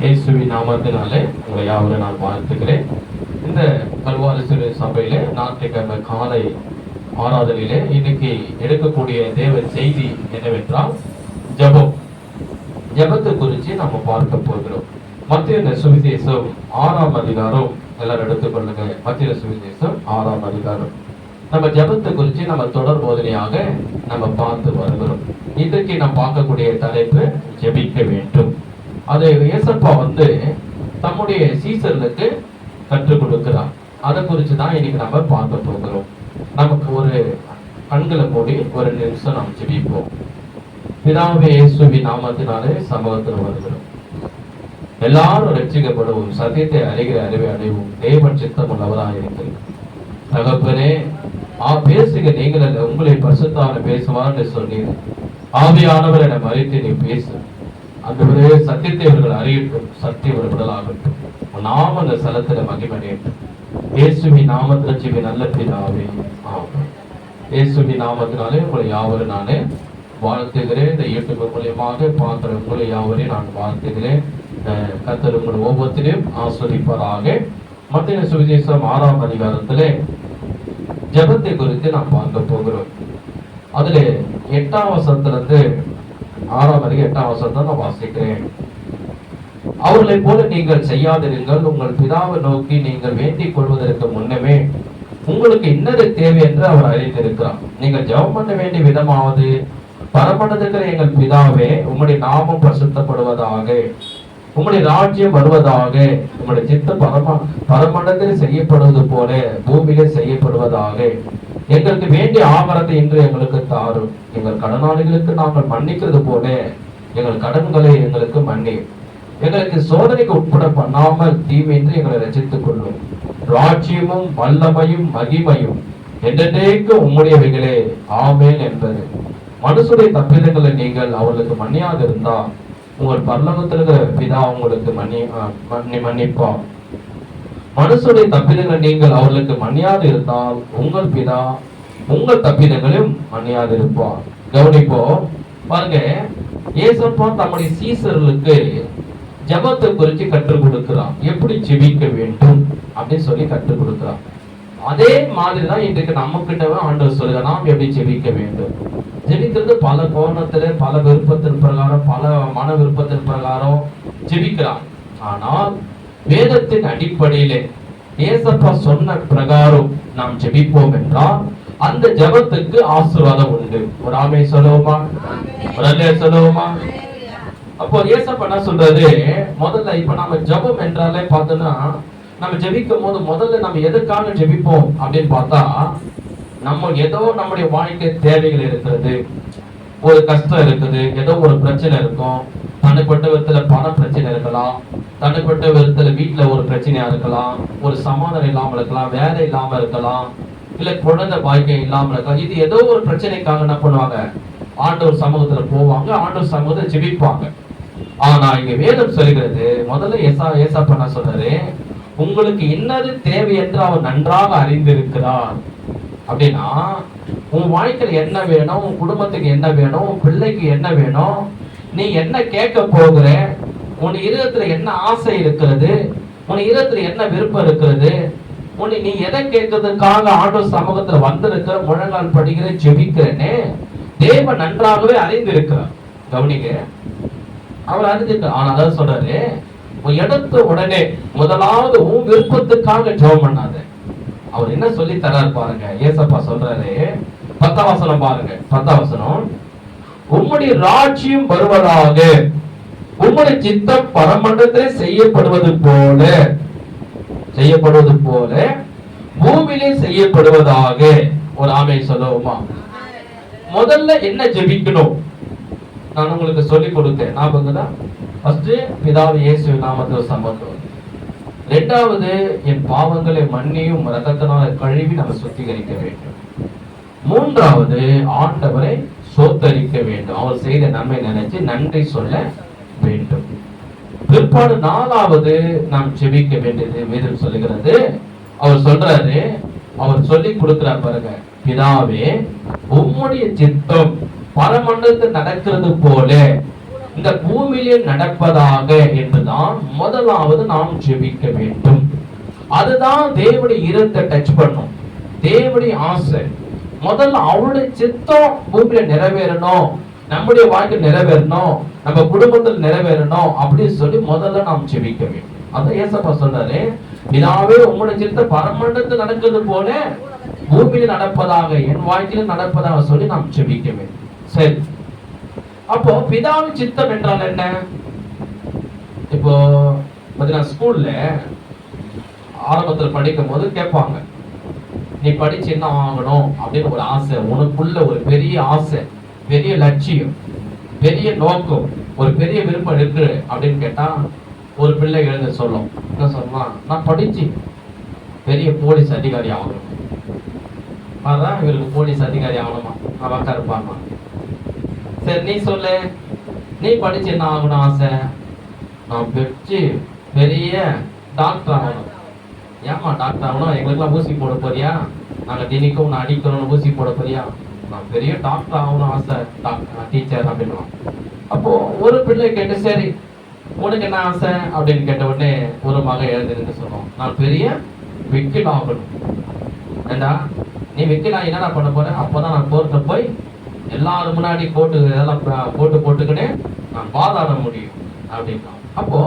இயேசுவின் நாமத்தினாலே உங்களை யாவரும் நான் வாழ்த்துகிறேன். இந்த கல்வாரி சிறு சபையில ஞாயிற்றுக்கிழமை காலை ஆராதனையிலே இன்னைக்கு எடுக்கக்கூடிய தேவ செய்தி என்னவென்றால் ஜெபம். ஜெபத்தை குறித்து நம்ம பார்க்க போகிறோம். மத்திய சுவிசேஷம் 6ஆம் அதிகாரம், எல்லாரும் எடுத்துக்கொள்ளுங்க. மத்திய சுவிசேஷம் 6ஆம் அதிகாரம். நம்ம ஜெபத்தை குறித்து நம்ம தொடர் போதனையாக நம்ம பார்த்து வருகிறோம். இன்றைக்கு நாம் பார்க்கக்கூடிய தலைப்பு ஜெபிக்க வேண்டும். அதை இயேசப்பா தம்முடைய சீசர்களுக்கு கற்றுக் கொடுக்கிறார். அதை குறித்து தான் இன்னைக்கு நம்ம பார்க்க போகிறோம். நமக்கு ஒரு கண்களை மூடி ஒரு நிமிஷம் நாம் ஜெபிப்போம். பிதாவே இயேசுவின் நாமத்தினாலே சமூகத்தில் வருகிறோம். எல்லாரும் ரட்சிக்கப்படுவோம், சத்தியத்தை அறிகிற அறிவை அடைவோம், தேவன் சித்தம் உள்ளவராக இருக்கிறது. தகப்பனே, பேசுக, நீங்கள் அல்ல, உங்களை பரிசுத்தவான் பேசுவார் சொன்னீர். ஆவியானவர் என மறைத்து நீ பேசு. அந்த சத்தியத்தை இவர்கள் அறியட்டும், சத்தியம் ஒரு விடலாகட்டும். நாம அந்த ஸ்தலத்துல மகிமடையட்டும். இயேசுவின் நாமத்தில் ஜெபி நல்ல பிதாவே, ஆமென். இயேசுவின் நாமத்தினாலே உங்களை யாவரும் நானே வாழ்த்துகிறேன். இந்த யூடியூப் மூலியமாக பார்க்கிற உங்களை யாவரையும் நான் வாழ்த்துகிறேன். கர்த்தர் உங்கள் ஒவ்வொருத்தரையும் ஆஸ்வதிப்பாராக. மத்திய சுவிசேஷம் 6ஆம் அதிகாரத்திலே ஜெபத்தை குறித்து நாம் பார்க்க போகிறோம். அதுல 8ஆம் வசனத்திலிருந்து 6ஆம் அதிகாரம் 8ஆம் வசனத்தை நான் வாசிக்கிறேன். அவர்களை போல நீங்கள் செய்யாதிருங்கள். உங்கள் பிதாவை நோக்கி நீங்கள் வேண்டிக் கொள்வதற்கு முன்னமே உங்களுக்கு இன்னது தேவை என்று அவர் அறிந்திருக்கிறார். நீங்கள் ஜெபம் பண்ண வேண்டிய விதமாவது, பரமண்டலத்தில் எங்கள் பிதாவே, உம்முடைய நாமம் பரிசுத்தப்படுவதாக, உம்முடைய ராஜ்யம் வருவதாக, உம்முடைய சித்த பரமண்டலத்தில் செய்யப்படுவது போல பூமியிலே செய்யப்படுவதாக. எங்களுக்கு வேண்டிய ஆகாரத்தை இன்று எங்களுக்கு தாரும். எங்கள் கடனாளிகளுக்கு நாங்கள் மன்னிக்கிறது போல எங்கள் கடன்களை எங்களுக்கு மன்னி. எங்களுக்கு சோதனைக்கு உட்பட பண்ணாமல் தீமையின்றி எங்களை ரசித்துக் கொள்ளும். ராஜ்யமும் வல்லமையும் மகிமையும் என்றென்றைக்கு உம்முடையவைகளே, ஆமென் என்பது. மனுஷுடைய தப்பிதங்களை நீங்கள் அவர்களுக்கு மன்னியாதிருந்தா உங்கள் பரலோகத்திற்கு பிதா உங்களுக்கு மன்னிப்பா. மனுஷுடைய தப்பிதங்களை நீங்கள் அவர்களுக்கு மன்னியாது இருந்தால் உங்கள் பிதா உங்கள் தப்பிதங்களையும் மன்னியாது இருப்பார். கவனிப்போ பாருங்க, இயேசப்பா தம்முடைய சீசர்களுக்கு ஜெபத்தை குறித்து கற்றுக் கொடுக்கிறார். எப்படி ஜெபிக்க வேண்டும் அப்படின்னு சொல்லி கற்றுக் கொடுக்கிறார். அதே மாதிரிதான் இன்றைக்கு நம்ம கிட்ட ஆண்டவர் சொல்லுங்க, நாம் எப்படி ஜெபிக்க வேண்டும். ஜெபிக்கிறது பல கோணத்துல, பல விருப்பத்தின் பிரகாரம், பல மன விருப்பத்தின் பிரகாரம் ஜெபிக்கிறார். ஆனால் வேதத்தின் அடிப்படையிலே இயேசப்பா சொன்ன பிரகாரம் நாம் ஜெபிப்போம் என்றால் அந்த ஜெபத்துக்கு ஆசீர்வாதம் உண்டு. ஒரு ஆமே சொல்லுவோமா? ஒரு அல்லே சொல்லுவோமா? அப்போ இயேசப்பா என்ன சொல்றது, முதல்ல இப்ப நம்ம ஜெபம் என்றாலே பார்த்தோம்னா, நம்ம ஜெபிக்கும் போது முதல்ல நம்ம எதுக்காக ஜெபிப்போம் அப்படின்னு பார்த்தா, நம்ம ஏதோ நம்முடைய வாழ்க்கை தேவைகள் இருக்கிறது, ஒரு கஷ்டம் இருக்குது, ஏதோ ஒரு பிரச்சனை இருக்கும். தனிப்பட்ட விதத்துல பண பிரச்சனை இருக்கலாம், தனிப்பட்ட விதத்துல வீட்டுல ஒரு பிரச்சனையா இருக்கலாம், ஒரு சமாதானம் இல்லாம இருக்கலாம், வேலை இல்லாம இருக்கலாம், இல்ல குழந்தை பாக்கியம் இல்லாம இருக்கலாம். இது ஏதோ ஒரு பிரச்சனைக்காக என்ன பண்ணுவாங்க, ஆண்டவர் சமூகத்துல போவாங்க, ஆண்டவர் சமூகத்தை ஜெபிப்பாங்க. ஆனா இங்க வேதம் சொல்கிறது, முதல்ல ஏசாப்பா என்ன சொல்றாரு, உங்களுக்கு இன்னது தேவை என்று அவர் நன்றாக அறிந்திருக்கிறார். அப்படின்னா உன் வாழ்க்கையில் என்ன வேணும், உன் குடும்பத்துக்கு என்ன வேணும், உன் பிள்ளைக்கு என்ன வேணும், நீ என்ன கேட்க போகிற, உன் இதயத்துல என்ன ஆசை இருக்கிறது, உன் இதயத்துல என்ன விருப்பம் இருக்கிறது, நீ எதை கேட்கறதுக்காக ஆண்டவர் சமூகத்துல வந்திருக்கிற, முழங்கால் படிக்கிற, ஜெபிக்கிறேன்னு தேவன் நன்றாகவே அறிந்திருக்கிறார். கவனிங்க, அவர் அறிந்திருக்கிறார். ஆனா அதான் சொல்றாரு, எடுத்த உடனே முதலாவது உன் விருப்பத்துக்காக ஜெபம் பண்ணாத. அவர் என்ன சொல்லி தராரு பாருங்க. ஏசப்பா சொல்றாரு, 10ஆம் வசனம் பாருங்க. 10ஆம் வசனம், உம்முடைய ராஜ்யம் வருவதாக, உம்முடைய சித்தம் பரமண்டலத்தில் செய்யப்படுவது போல பூமியிலே செய்யப்படுவதாக. ஒரு ஆமை சொல்லுவோமா? முதல்ல என்ன ஜெபிக்கணும் நான் உங்களுக்கு சொல்லி கொடுத்தேன், ஞாபகம்? ஃபர்ஸ்ட் பிதாவே இயேசுவின் நாமத்தில் சம்பந்தம். இரண்டாவது, என் பாவங்களை மன்னியும் இரத்தத்தினால் கழுவி நம்ம சுத்திகரிக்க வேண்டும். மூன்றாவது, ஆண்டவரை சோத்தரிக்க வேண்டும், அவர் செய்த நன்மை நினைச்சு நன்றி சொல்ல வேண்டும். பிற்பாடு நாலாவது நாம் ஜெபிக்க வேண்டியது வேதம் சொல்லுகிறது. அவர் சொல்றாரு, அவர் சொல்லி கொடுக்கிறார் பாருங்க, பிதாவே உம்முடைய சித்தம் பரமண்டலத்தில் நடக்கிறது போல இந்த பூமியிலே நடப்பதாக என்றுதான் முதலாவது நாம் ஜெபிக்க வேண்டும். அதுதான் தேவனுடைய இருத்தை டச் பண்ணும். தேவனுடைய ஆசை முதல்ல அவருடைய சித்தம் பூமியில நிறைவேறணும், நம்முடைய வாழ்க்கை நிறைவேறணும், நம்ம குடும்பத்தில் நிறைவேறணும் அப்படின்னு சொல்லி முதல்ல நாம் ஜெபிக்க வேண்டும். அதான் ஏசப்பா சொல்றாரு, பிதாவே உங்களுடைய சித்தம் பரமண்டத்தில் நடக்கிறது போல பூமியில நடப்பதாக, என் வாழ்க்கையில நடப்பதாக சொல்லி நாம் ஜெபிக்க வேண்டும். சரி, அப்போ பிதாவின் சித்தம் என்றால் என்ன? இப்போ பாத்தீங்கன்னா ஸ்கூல்ல ஆரம்பத்தில் படிக்கும் போது கேட்பாங்க, நீ படிச்சு என்ன ஆகணும் அப்படின்னு ஒரு ஆசை, உனக்குள்ள ஒரு பெரிய ஆசை, பெரிய லட்சியம், பெரிய நோக்கம், ஒரு பெரிய விருப்பம் இருக்கு அப்படின்னு கேட்டா ஒரு பிள்ளை எழுத சொல்லும். என்ன சொல்லலாம்? நான் படிச்சு பெரிய போலீஸ் அதிகாரி ஆகணும். அதான் இவருக்கு போலீஸ் அதிகாரி ஆகணுமா, அவக்கா இருப்பாங்க. சரி, நீ சொல்லு, நீ படிச்சு என்ன ஆகணும் ஆசை? நான் படிச்சு பெரிய டாக்டர் ஆகணும். ஏமா டாக்டர் ஆகணும்? எங்களுக்குலாம் ஊசி போட போறியா? நாங்க தினிக்கும் நான் அடிக்கணும்னு ஊசி போட போறியா? நான் பெரிய டாக்டர் ஆகணும் ஆசை, டீச்சர் அப்படின்னு. அப்போ ஒரு பிள்ளை கேட்டு, சரி உனக்கு என்ன ஆசை அப்படின்னு கேட்ட உடனே ஒரு மகன் எழுதுன்னு சொல்லுவோம், நான் பெரிய வக்கீல் ஆகணும். ஏண்டா நீ வக்கீலா என்ன பண்ண போற? அப்பதான் நான் கோர்ட்ல போய் எல்லாரும் முன்னாடி இதெல்லாம் போட்டுக்கிட்டு நான் வாதாட முடியும் அப்படின்னா. அப்போ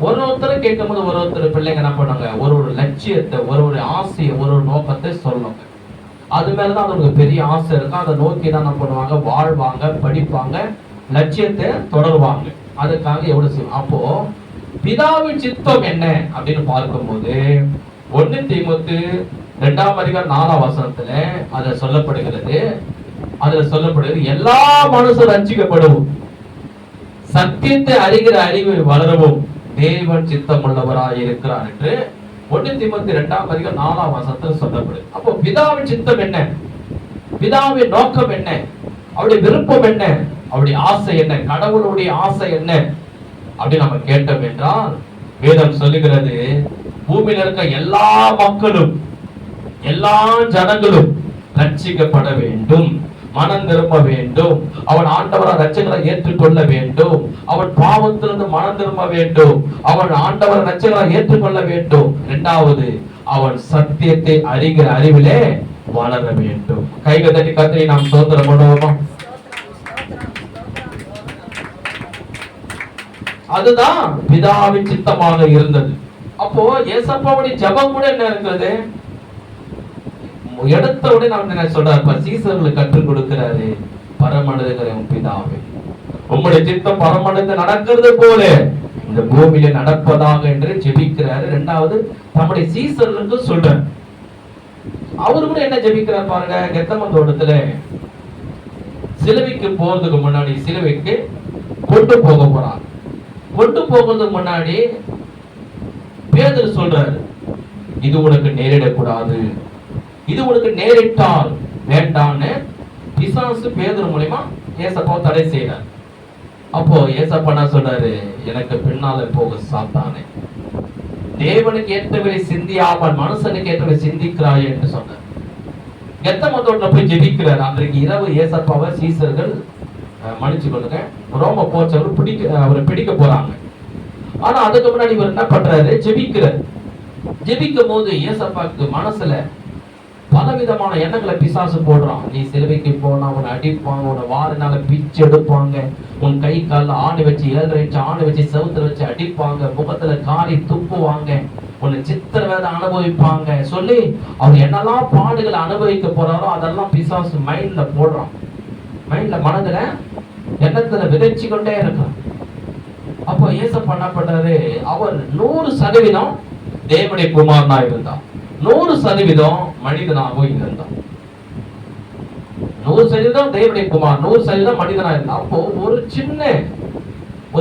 ஒருத்தர் கேட்கும் போது ஒருத்தர் பிள்ளைங்க என்ன பண்ணாங்க, ஒரு லட்சியத்தை, ஒரு ஆசையை, ஒரு நோக்கத்தை சொல்லுவாங்க. அது மேலதான் அவங்களுக்கு பெரிய ஆசை இருக்கும். அதை நோக்கி தான் என்ன பண்ணுவாங்க, வாழ்வாங்க, படிப்பாங்க, லட்சியத்தை தொடருவாங்க. அதுக்காக எவ்வளவு செய்யும். அப்போ பிதாவின் சித்தம் என்ன அப்படின்னு பார்க்கும்போது 1 தீமோத்தேயு 2:4 அதுல சொல்லப்படுகிறது. எல்லா மனுஷரும் ரட்சிக்கப்படவும் சத்தியத்தை அறிகிற அறிவை வளரவும் தேவன் சித்தம் உள்ளவராய் இருக்கிறார் என்று 1 தீமோத்தேயு 2:4 சொல்லப்படுது. அப்போ பிதாவின் சித்தம் என்ன, பிதாவின் நோக்கம் என்ன, அவருடைய விருப்பம் என்ன, அவருடைய ஆசை என்ன, கடவுளுடைய ஆசை என்ன அப்படின்னு நம்ம கேட்டோம் என்றால் வேதம் சொல்லுகிறது, பூமியில இருக்க எல்லா மக்களும், எல்லா ஜனங்களும் ரட்சிக்கப்பட வேண்டும், மனம் திரும்ப வேண்டும், அவன் ஆண்டவரை ரட்சகரை ஏற்றுக்கொள்ள வேண்டும், அவன் பாவத்திலிருந்து மனம் திரும்ப வேண்டும், அவன் ஆண்டவரை ரட்சகரை ஏற்றுக்கொள்ள வேண்டும். இரண்டாவது, அவன் சத்தியத்தை அறிகிற அறிவிலே வளர வேண்டும். கைகள் தட்டி கர்த்தரை நாம் ஸ்தோத்திரம் பண்ணுவோமா? அதுதான் பிதாவின் சித்தமாக இருந்தது. அப்போ ஏசப்பாவுடைய ஜெபம் கூட என்ன இருக்கிறது, எடுத்த உடனே நான் என்ன சொல்றாரு, சீசர்களுக்கு கற்றுக் கொடுக்கிறாரு, பரமண்டலத்திலே பிதாவே உம்முடைய சித்தம் பரமண்டலத்தில் நடக்கிறது போல இந்த பூமியில நடப்பதாக என்று ஜெபிக்கிறாரு. இரண்டாவது, நம்முடைய சீசர்களுக்கு சொல்றாரு. அவரு கூட என்ன ஜெபிக்கிறார் பாருங்க, கெத்சமனே தோட்டத்துல சிலுவைக்கு போறதுக்கு முன்னாடி, சிலுவைக்கு கொண்டு போக போறாங்க. கொண்டு போகிறதுக்கு முன்னாடி பேதுரு சொல்றாரு, இது உனக்கு நேரிடக்கூடாது, இது உனக்கு நேரிட்டால் வேண்டான்னு பிசாசு பேதுரு மூலமா ஏசப்பா தடை செய்யறார். அப்போ ஏசப்பா என்ன சொல்றாரு, எனக்கு பின்னால போக சாத்தானே, தேவனுக்கு ஏற்றவரை சிந்தியாமல் மனுஷனுக்கு ஏற்றவரை சிந்திக்கிறாய் என்று சொன்னார். கெத்சமனே தோட்டத்துல போய் ஜெபிக்கிறார். அன்றைக்கு இரவு ஏசப்பாவை சீசர்கள் மன்னிச்சு கொள்ளுங்க, ரோம போச்சவர் அவரை பிடிக்க போறாங்க. ஆனா அதுக்கு முன்னாடி இவர் என்ன பண்றாரு, ஜெபிக்கிறார். ஜெபிக்கும் போது ஏசப்பாக்கு மனசுல பலவிதமான எண்ணங்களை பிசாசு போடுறான். நீ சிலுவைக்கு போனா உன்னை அடிப்பாங்க, உன்னை வாரினால பிச்சு எடுப்பாங்க, உன் கை கால ஆணி வச்சு 7 இன்ச் ஆணி வச்சு செவுத்துல வச்சு அடிப்பாங்க, முகத்துல காரி துப்புவாங்க, உன்னை சித்திரவதை அனுபவிப்பாங்க சொல்லி அவர் என்னெல்லாம் பாடுகளை அனுபவிக்க போறாரோ அதெல்லாம் பிசாசு மைண்ட்ல போடுறான். மைண்ட்ல, மனதுல, எண்ணத்துல விதைச்சு கொண்டே இருக்கான். அப்போ ஏசப்பா என்ன பண்றாரு, அவர் 100% தேவனுடைய குமாரனா இருந்தார், 100% மனிதனாகவும் இருந்தார். 100% தேவனுடைய குமார், 100% மனிதனா இருந்தார். அப்போ ஒரு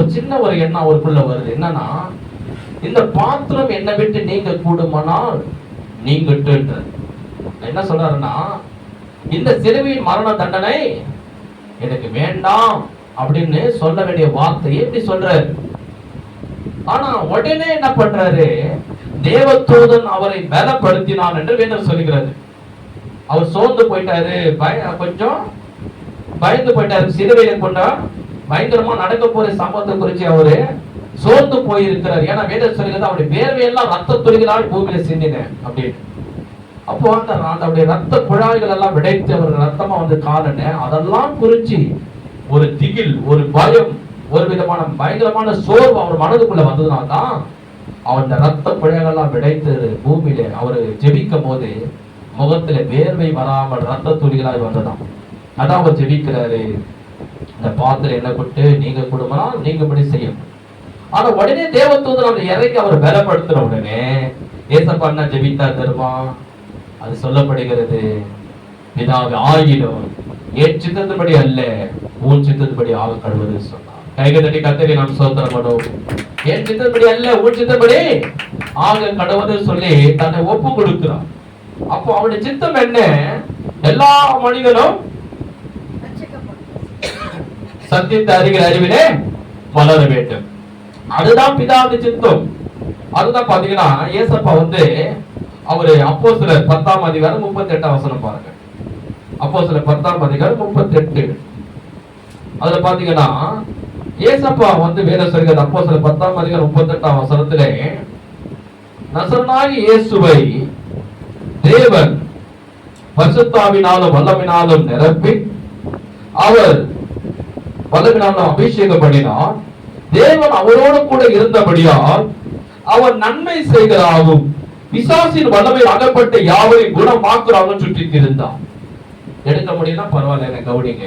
சின்ன ஒரு எண்ணம் அவருக்குள்ள வருது. என்னன்னா, இந்த பாத்திரம் என்னை விட்டு நீங்க கூடுமானால் நீங்கட்டு என்ன சொல்றாருன்னா, இந்த சிலுவையின் மரண தண்டனை எனக்கு வேண்டாம் அப்படின்னு சொல்ல வேண்டிய வார்த்தையை எப்படி சொல்றாரு. ஆனா உடனே என்ன பண்றாரு, தேவதூதன் அவரை பலப்படுத்தினான் என்று வேதம் சொல்லுகிறது. அவர் சோர்ந்து போயிட்டாரு, கொஞ்சம் பயந்து போயிட்டாரு, சிலுவையில கொண்டா பயங்கரமா நடக்க போற சம்பவத்தை குறித்து அவரு சோர்ந்து போயிருக்கிறார். ஏன்னா வேதம் சொல்கிறது அவருடைய வேர்வையெல்லாம் ரத்த துளிகளால் பூமியில சிந்தின அப்படின்னு. அப்போ அந்த ரத்த குழாய்கள் எல்லாம் விடைத்து அவர் ரத்தமா வந்து காலன அதெல்லாம் குறிச்சு ஒரு திகில், ஒரு பயம், ஒரு விதமான பயங்கரமான சோர்வு அவர் மனதுக்குள்ள வந்ததுனால்தான் அவன் ரத்த குழாய்கள்லாம் விடைத்து பூமியில அவரு ஜெபிக்கும் போது முகத்துல வேர்வை வராமல் ரத்த துளிகளாய் வந்ததாம். அதான் அவர் ஜெபிக்கிறாரு, இந்த பாத்திரம் என்ன கொட்டு நீங்க கொடுமனா நீங்க இப்படி செய்யும். ஆனா உடனே தேவதூதன் அவரை இறங்கி அவர் பலப்படுத்துற உடனே ஏசப்பா என்ன ஜெபித்தா தருமா? அது சொல்லப்படுகிறது, பிதாவே ஆகிலும் என் சித்தத்தின்படி அல்ல உன் சித்தத்தின்படி ஆக கழுவது சொன்னார். கைகள் தட்டி கர்த்தரை நாம் ஸ்தோத்திரம் பண்ணுவோம். என் சித்தத்தின்படி அல்ல உன் சித்தத்தின்படி ஆக கடவுது சொல்லி தன்னை ஒப்பு கொடுக்கிறார். அப்போ அவருடைய சித்தம் என்ன? எல்லா மனிதனும் சத்தியத்தை அறிகிற அறிவிலே வளர வேண்டும். அதுதான் பிதாவுடைய சித்தம். அதுதான் பாத்தீங்கன்னா ஏசப்பா வந்து அவரு அப்போஸ்தலர் 10ஆம் அதிகாரம் 38ஆம் வசனம் பாருங்க. அப்போஸ்தலர் 10ஆம் அதிகாரம் 38. அதுல பாத்தீங்கன்னா ஏசப்பா வந்து வேதம் சொல்கிறது அப்போஸ்தலர் 10ஆம் அதிகாரம் 38ஆம் வசனத்திலே நசரேயனாகிய இயேசுவை தேவன் பரிசுத்தாவினாலும் வல்லமையினாலும் நிரப்பி அவர் வல்லமையினாலும் அபிஷேகம் பண்ணினார். தேவன் அவரோடு கூட இருந்தபடியால் அவர் நன்மை செய்கிறாவும் பிசாசின் வல்லமை அகப்பட்ட யாவரையும் குணமாக்குறாங்க சுற்றி இருந்தார். எடுக்க முடியும்னா பரவாயில்ல, எனக்கு கவனிங்க.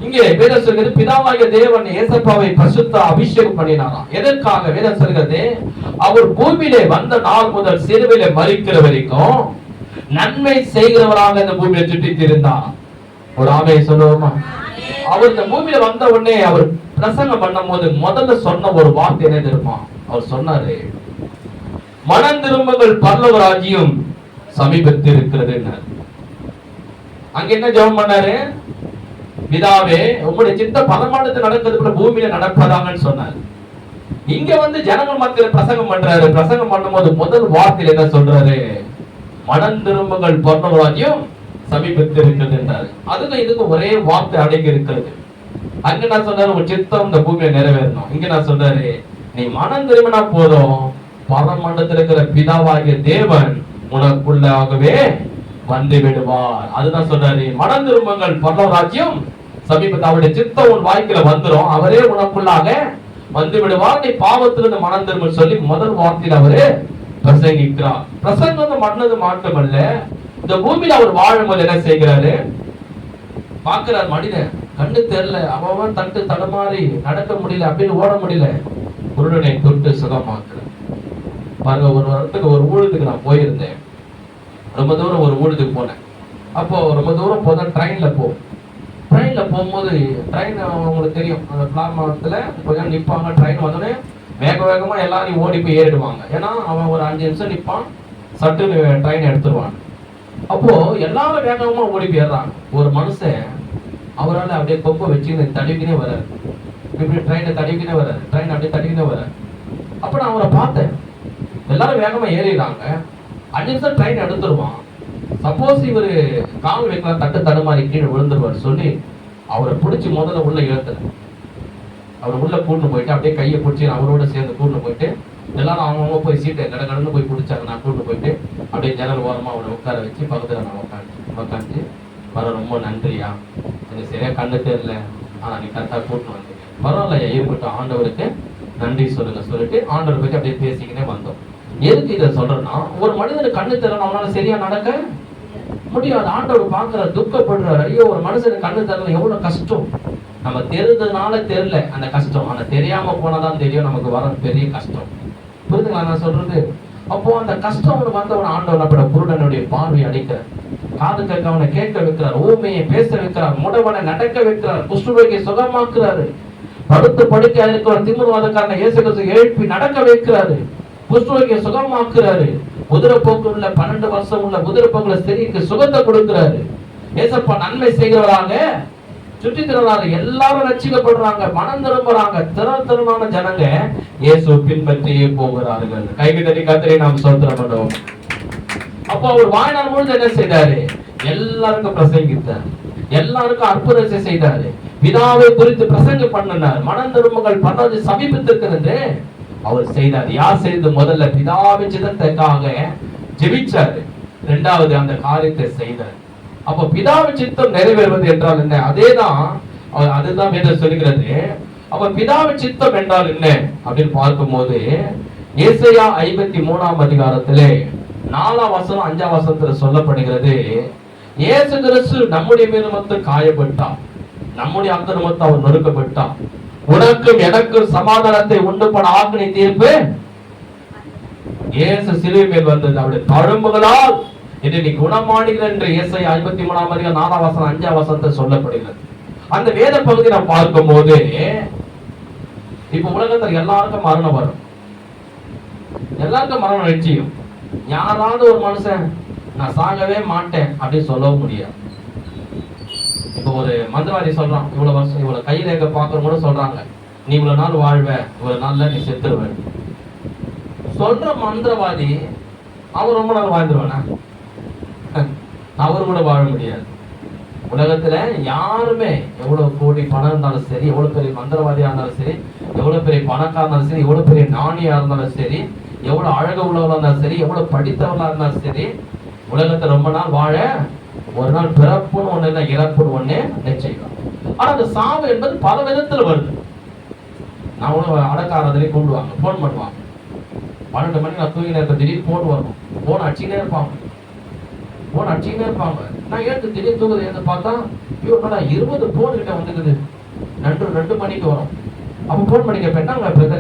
இங்கே வேதம் சொல்கிறது பிதாவாகிய தேவன் ஏசப்பாவை பரிசுத்த அபிஷேகம் பண்ணினாராம். எதற்காக? வேதம் சொல்கிறது அவர் பூமியிலே வந்த நாள் முதல் சிலுவையிலே மரிக்கிற வரைக்கும் நன்மை செய்கிறவராக இந்த பூமியை சுற்றி இருந்தார். ஒரு ஆமே சொல்லுவோமா? அவர் இந்த பூமியில வந்த உடனே அவர் பிரசங்கம் பண்ணும் போது முதல்ல சொன்ன ஒரு வார்த்தை என்ன தெரியுமா? அவர் சொன்னாரு, மனம் திரும்புங்கள் பரலோக ராஜ்யம் சமீபத்தில் இருக்கிறது. அங்க என்ன ஜெபம் பண்ணாரு? பிதாவே உங்களுடைய சித்த பரமானது நடக்கிறதுக்குள்ள பூமியில நடப்பதாங்கன்னு சொன்னார். இங்க வந்து ஜனங்கள் மக்கள் பிரசங்கம் பண்றாரு. பிரசங்கம் பண்ணும் போது முதல் வார்த்தையில் என்ன சொல்றாரு? மனம் திரும்புங்கள் பரலோக ராஜ்யம் சமீபத்தில் இருக்கிறது என்றார். அதுக்கு இதுக்கு ஒரே வார்த்தை அடங்கி இருக்கிறது. அங்க நான் சொன்னாரு உன் சித்தம் இந்த பூமியில நிறைவேறணும். இங்க நான் சொல்றாரு நீ மனம் திரும்பினா போதும் பரமண்டலத்தில் இருக்கிற பிதாவாகிய தேவன் உனக்குள்ளாகவே வந்து விடுவார். அதுதான் சொல்றாரு, மனம் திரும்புங்கள் பரலோக ராஜ்யம் சமீபத்தில் அவருடைய சித்தம் உன் வாழ்க்கையில வந்துடும், அவரே உனக்குள்ளாக வந்து விடுவார், நீ பாவத்திலிருந்து மனம் திரும்ப சொல்லி முதல் வார்த்தையில் அவரு பிரசங்கிக்கிறார். பிரசங்கம் பண்ணது மாற்றமல்ல, இந்த பூமியில அவர் வாழும்போது என்ன செய்கிறாரு? பாக்குறார் மனிதன் கண்ணு தெரியல, அவன் தட்டு தடுமாறி நடக்க முடியல, அப்படின்னு ஓட முடியல, குருடனை தொட்டு சுகமாக்குறார். பாருங்க, ஒரு வாரத்துக்கு ஒரு ஊழலுக்கு நான் போயிருந்தேன். ரொம்ப தூரம் ஒரு ஊழலுக்கு போனேன். அப்போ ரொம்ப தூரம் போதான் ட்ரெயின்ல போகும்போது ட்ரெயின் அவங்களுக்கு தெரியும், அந்த பிளாட்ஃபாரத்துல கொஞ்சம் நிற்பாங்க. ட்ரெயின் வந்தோடனே வேக வேகமா எல்லாரும் ஓடி போய் ஏறிடுவாங்க. ஏன்னா அவன் ஒரு 5 நிமிஷம் நிற்பான், சட்டுன்னு ட்ரெயின் எடுத்துருவான். அப்போ எல்லாரும் வேகமா ஓடி போயிடுறாங்க. ஒரு மனுஷன் அவரால் அப்படியே கொப்பை வச்சு தடுக்கினே வர்றாரு, இப்படி ட்ரெயினை தடுக்கினே வர்றாரு, ட்ரெயின் அப்படியே தடுக்கினே வர்றாரு. அப்ப நான் அவரை பார்த்தேன், எல்லாரும் வேகமா ஏறிடுறாங்க, 5 நிமிஷம் ட்ரெயின் எடுத்துருவான். சப்போஸ் இவரு கால் வைக்கலாம், தட்டு தடுமாறி கீழே விழுந்துருவார் சொல்லி அவரை பிடிச்சி முதல்ல உள்ள இழுத்துறேன். அவர் உள்ள கூட்டு போயிட்டு அப்படியே கையை பிடிச்சி அவரோட சேர்ந்து கூட்டு போயிட்டு எல்லாரும் அவங்கவுங்க போய் சீட்டை கடன்னு போய் பிடிச்சாங்க. நான் கூட்டு போயிட்டு அப்படியே ஜன்னல் ஓரமா அவனை உட்கார வச்சு பக்கத்துல நான் உட்காந்து வர ரொம்ப நன்றியா, எனக்கு சரியா கண்ணு தெரியல, ஆனா நீ கரெக்டா கூட்டு வந்தீங்க, பரவாயில்லையா, இருக்கட்டும், ஆண்டவருக்கு நன்றி சொல்லிட்டு ஆண்டவர் போயிட்டு அப்படியே பேசிக்கினே வந்தோம். எதுக்கு இதை சொல்றேன்னா, ஒரு மனிதனுக்கு கண்ணு தெரியல, அவனால சரியா நடக்க முடியாது. ஆண்டவர் பாக்குறாரு, துக்கப்படுறாரு. ஐயோ, ஒரு மனுஷனுக்கு கண்ணு தெரியல, எவ்வளவு கஷ்டம். நம்ம தெரிஞ்சதுனால தெரியல அந்த கஷ்டம், ஆனா தெரியாம போனாதான் தெரியும் நமக்கு வர பெரிய கஷ்டம். புரியுதுங்களா நான் சொல்றது? அப்போ அந்த கஷ்டம் அவனுக்கு வந்தவன ஆண்டவன் அப்பட குருடனுடைய பார்வை அடைக்கிறார், காது கேட்க அவனை கேட்க வைக்கிறார், ஊமையை பேச வைக்கிறார், முடவனை நடக்க வைக்கிறார், குஷ்டரோகியை சுகமாக்குறாரு, படுத்து படுக்கையா இருக்கிற திமிர்வாதக்காரனை இயேசு கிறிஸ்து எழுப்பி நடக்க வைக்கிறாரு, குஷ்டரோகியை சுகமாக்குறாரு, உதிரப்போக்கு உள்ள 12 வருஷம் உள்ள உதிரப்போக்குள்ள ஸ்திரீக்கு சுகத்தை கொடுக்கிறாரு. ஏசப்பா நன்மை செய்கிறவராக சுற்றி திருநாள் எல்லாரும் ரட்சிக்கப்படுறாங்க, மனம் திரும்புறாங்க. திறமான ஜனங்க இயேசு பின்பற்றியே போகிறார்கள். கைவிட்டடி கர்த்தரை நாம் ஸ்தோத்திரம் பண்ணுவோம். அப்போ அவர் வாழ்நாள் முழுது என்ன செய்தாரு? எல்லாருக்கும் பிரசங்கித்தார், எல்லாருக்கும் அற்புதத்தை செய்தாரு. பிதாவை குறித்து பிரசங்கம் பண்ணினார். மனம் திரும்புங்கள், பரலோக சமீபத்திருக்கிறது அவர் செய்தார். யார் செய்தது? முதல்ல பிதாவின் சித்தத்துக்காக ஜெபிச்சார், இரண்டாவது அந்த காரியத்தை செய்தார். அப்ப பிதாவின் சித்தம் நிறைவேறுவது என்றால் என்ன? அதுதான் வேதம் சொல்லுகிறது. அப்ப பிதாவின் சித்தம் என்றால் என்ன அப்படின்னு பார்க்கும்போது ஏசாயா 53 அதிகாரத்திலே 4 வசனம் 5 வசனத்துல சொல்லப்படுகிறது, இயேசு கிறிஸ்து நம்முடைய நிமித்தம் காயப்பட்டார், நம்முடைய அந்த நிமித்தம் அவர் நொறுக்கப்பட்டார், உனக்கும் எனக்கும் சமாதானத்தை உண்டு பண்ண ஆக்கினை தீர்ப்பு இயேசு சிலுவை மேல் வந்தது, அவருடைய தழும்புகளால் இதை நீ குணமானீர்கள் என்று ஏசாயா 53 அதிகாரம் 4 வசனம் 5 வசனத்தை சொல்லப்படுகிறது. அந்த வேத பகுதி நாம் பார்க்கும் போது இப்ப உலகத்துல எல்லாருக்கும் மரணம் வரும், எல்லாருக்கும் மரணம் நிச்சயம். யாராவது ஒரு மனுஷன் நான் சாகவே மாட்டேன் அப்படின்னு சொல்லவும் முடியாது. இப்ப ஒரு மந்திரவாதி சொல்றான், இவ்வளவு வருஷம் இவ்வளவு கை ரேகை பார்க்கறவங்க கூட சொல்றாங்க, நீ இவ்வளவு நாள் வாழ்வ, இவ்வளவு நாள்ல நீ செத்துருவ. சொல்ற மந்திரவாதி அவர் ரொம்ப நாள் வாழ்ந்துருவானா? அவரு கூட வாழ முடியாது. உலகத்துல யாருமே எவ்வளவு கோடி பணம் இருந்தாலும் சரி, எவ்வளவு பெரிய மந்திரவாதியா இருந்தாலும் சரி, எவ்வளவு பெரிய பணக்காரா இருந்தாலும் சரி, எவ்வளவு பெரிய நாணியா இருந்தாலும் சரி, எவ்வளவு அழகு உள்ளவர்களா இருந்தாலும் சரி, எவ்வளவு படித்தவர்களா இருந்தாலும் சரி, உலகத்துல ரொம்ப நாள் வாழ ஒரு நாள் பிறப்புன்னு ஒண்ணு இல்லை, இறப்புன்னு ஒண்ணு நிச்சயம். ஆனா அந்த சாவு என்பது பல விதத்துல வருது. நான் ஒண்ணு அடக்காரதிலே கூப்பிடுவாங்க, போன் பண்ணுவாங்க, 12 மணிக்கு நான் தூங்கி நேரத்தை திடீர்னு போன் வரணும், போன் அடிச்சுக்கிட்டே இருப்பாங்க, போன் அடிச்சுக்கிட்டே இருப்பாங்க. நான் ஏற்று திடீர்னு தூங்குது ஏன்னு பார்த்தா 20 போன் கிட்ட வந்துக்குது, 2 மணிக்கு வரும். அப்ப போன் பண்ணி கேட்பேன்,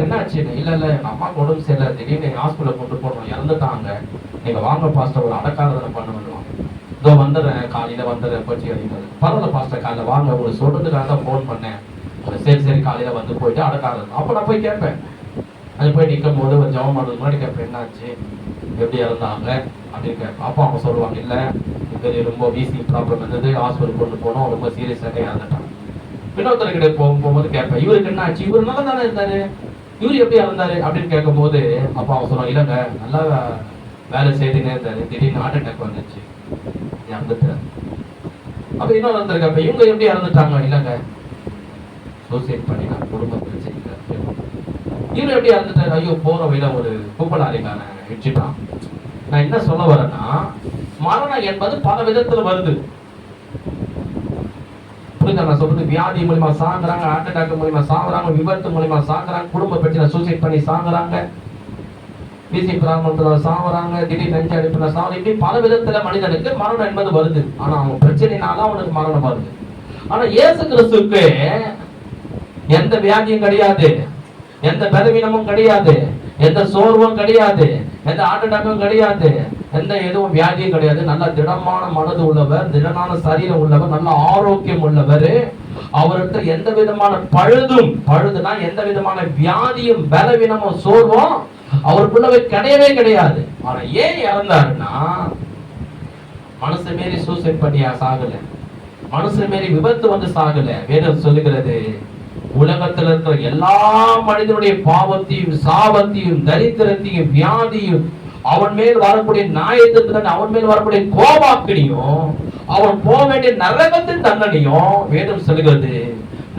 என்ன ஆச்சு? இல்ல எங்க அம்மாவுக்கு உடம்பு சரியில்லை, திடீர்னு ஹாஸ்பிட்டல் கொண்டு போகணும், இறந்துட்டாங்க, நீங்க வாங்க பாஸ்டர் ஒரு அடக்காரதனை பண்ண வேண்டுவாங்க. இதோ வந்துடுறேன், காலையில வந்துடுறேன், பற்றி அடிக்கிறது. பரவாயில்ல பாஸ்டர், காலையில வாங்க, உங்களுக்கு சொல்றதுக்காக தான் போன் பண்ணேன். சரி காலையில வந்து போயிட்டு அடக்காரது. அப்ப நான் போய் கேட்பேன், அது போய் நிற்கும் போது ஒரு ஜபம் பண்ணுறது முன்னாடி கேட்பேன், என்னாச்சு, எப்படி இறந்தாங்க அப்படின்னு கேட்பேன். அப்பா அவங்க சொல்லுவாங்க, இல்லை இது ரொம்ப வீசி ப்ராப்ளம் இருந்தது, ஹாஸ்பிட்டல் கொண்டு போனோம், ரொம்ப சீரியஸாக இறந்துட்டாங்க. இன்னொருத்தர்கிட்ட போகும்போது கேட்பேன், இவருக்கு என்ன ஆச்சு, இவர் நல்லா தானே இருந்தாரு, இவரு எப்படி இறந்தாரு அப்படின்னு கேட்கும் போது அப்பா அவங்க சொல்லுவாங்க, இல்லைங்க நல்லா வேலை செய்துனே இருந்தாரு, திடீர்னு ஹார்ட் அட்டாக் வந்துச்சு, இறந்துட்டாரு. அப்ப இன்னொருத்தர் கேட்பேன், இவங்க எப்படி இறந்துட்டாங்க? இல்லைங்க சூசைட் பண்ணினாங்க, குடும்ப பிரச்சனை. இவரு எப்படி இறந்துட்டாரு? ஐயோ போற வழியில ஒரு குப்பலாரிக்கான இடிச்சுட்டான். நான் என்ன சொல்ல வரேன்னா, மரணம் என்பது பல விதத்துல வருது. புரியுதா நான் சொல்றது? வியாதி மூலியமா சாகுறாங்க, ஹார்ட் அட்டாக் மூலியமா சாகுறாங்க, விபத்து மூலியமா சாகுறாங்க, குடும்ப பிரச்சனை சூசைட் பண்ணி சாகுறாங்க, பிசி பிராமணத்துல சாகுறாங்க, திடீர் நெஞ்சு அடிப்புல சாகுறாங்க. இப்படி பல விதத்துல மனிதனுக்கு மரணம் என்பது வருது. ஆனா அவன் பிரச்சனைனால அவனுக்கு மரணம் வருது. ஆனா இயேசு கிறிஸ்துவுக்கு எந்த வியாதியும் கிடையாது, எந்த பலவீனமும் கிடையாது, எந்த சோர்வும் கிடையாது, எந்த ஹார்ட் அட்டாக்கும் கிடையாது, எந்த எதுவும் வியாதியும் கிடையாது. நல்ல திடமான மனது உள்ளவர், திடமான சரீரம் உள்ளவர், நல்ல ஆரோக்கியம் உள்ளவர். அவருக்கு எந்த விதமான பழுதுனா எந்த விதமான வியாதியும் பலவீனமும் சோர்வும் அவருக்குள்ளவே கிடையவே கிடையாது. ஆனா ஏன் இறந்தாருன்னா, மனசு மீறி சூசைட் பண்ணியா சாகல, மனசு மீறி விபத்து வந்து சாகல. வேதம் சொல்லுகிறது, உலகத்தில் இருக்கிற எல்லா மனிதனுடைய பாவத்தையும் சாபத்தையும் தரித்திரத்தையும் வியாதியும் அவன் மேல் வரக்கூடிய நியாயத்திற்கு அவன் மேல் வரக்கூடிய கோபாக்கினியும் அவன் போக வேண்டிய நரகத்தின் தண்டனையும் வேதம் சொல்லுகிறது.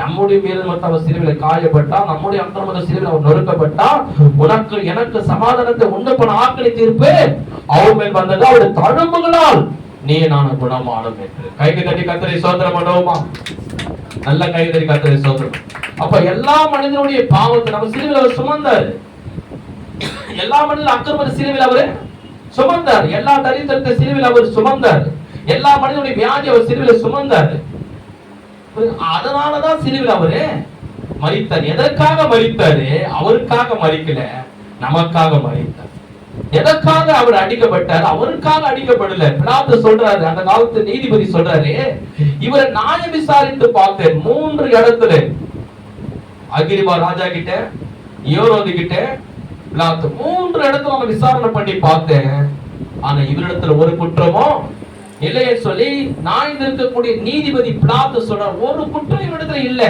நம்முடைய மேல் மட்டும் அவர் சிலுவையில் காயப்பட்டா, நம்முடைய அக்கிரம சிலுவையில் அவர் நொறுக்கப்பட்டா, உனக்கு எனக்கு சமாதானத்தை உண்டு பண்ண ஆக்கினை தீர்ப்பு அவன் மேல் வந்தது, அவருடைய தழும்புகளால் நீ நான் குணமானோம் என்று. கைக்கு தட்டி கர்த்தரை ஸ்தோத்திரம் பண்ணுவோமா? நல்ல கைக்கு தட்டி கர்த்தரை ஸ்தோத்திரம். அப்ப எல்லா மனிதனுடைய பாவத்தை நம்ம சிலுவையில் அவர் சுமந்தாரு, எல்லா மனிதனும் அக்கிரம சிலுவையில் அவர் சுமந்தார், எல்லா தரித்திரத்தை சிலுவையில் அவர் சுமந்தார், எல்லா மனிதனுடைய வியாதி அவர் சிலுவையில் சுமந்தார். அதனாலதான் சிலுவையில் அவரு மரித்தார். எதற்காக மரித்தாரு? அவருக்காக மரிக்கல, நமக்காக மரித்தார். எதற்காக அவர் அடிக்கப்பட்டார்? அவருக்காக அடிக்கப்படல. பிலாத்து சொல்றாரு, அந்த காலத்து நீதிபதி சொல்றாரு, இவரை நியாயம் விசாரித்து பார்த்தேன் 3 இடத்துல, அகிரிபா ராஜா கிட்ட, யோரோது கிட்ட, பிலாத்து 3 இடத்துல அவன் விசாரணை பண்ணி பார்த்தேன். ஆனா இவரிடத்துல ஒரு குற்றமோ இல்லையே சொல்லி நான் இருக்கக்கூடிய நீதிபதி பிலாத்து சொல்றார், ஒரு குற்றம் இவரிடத்துல இல்ல,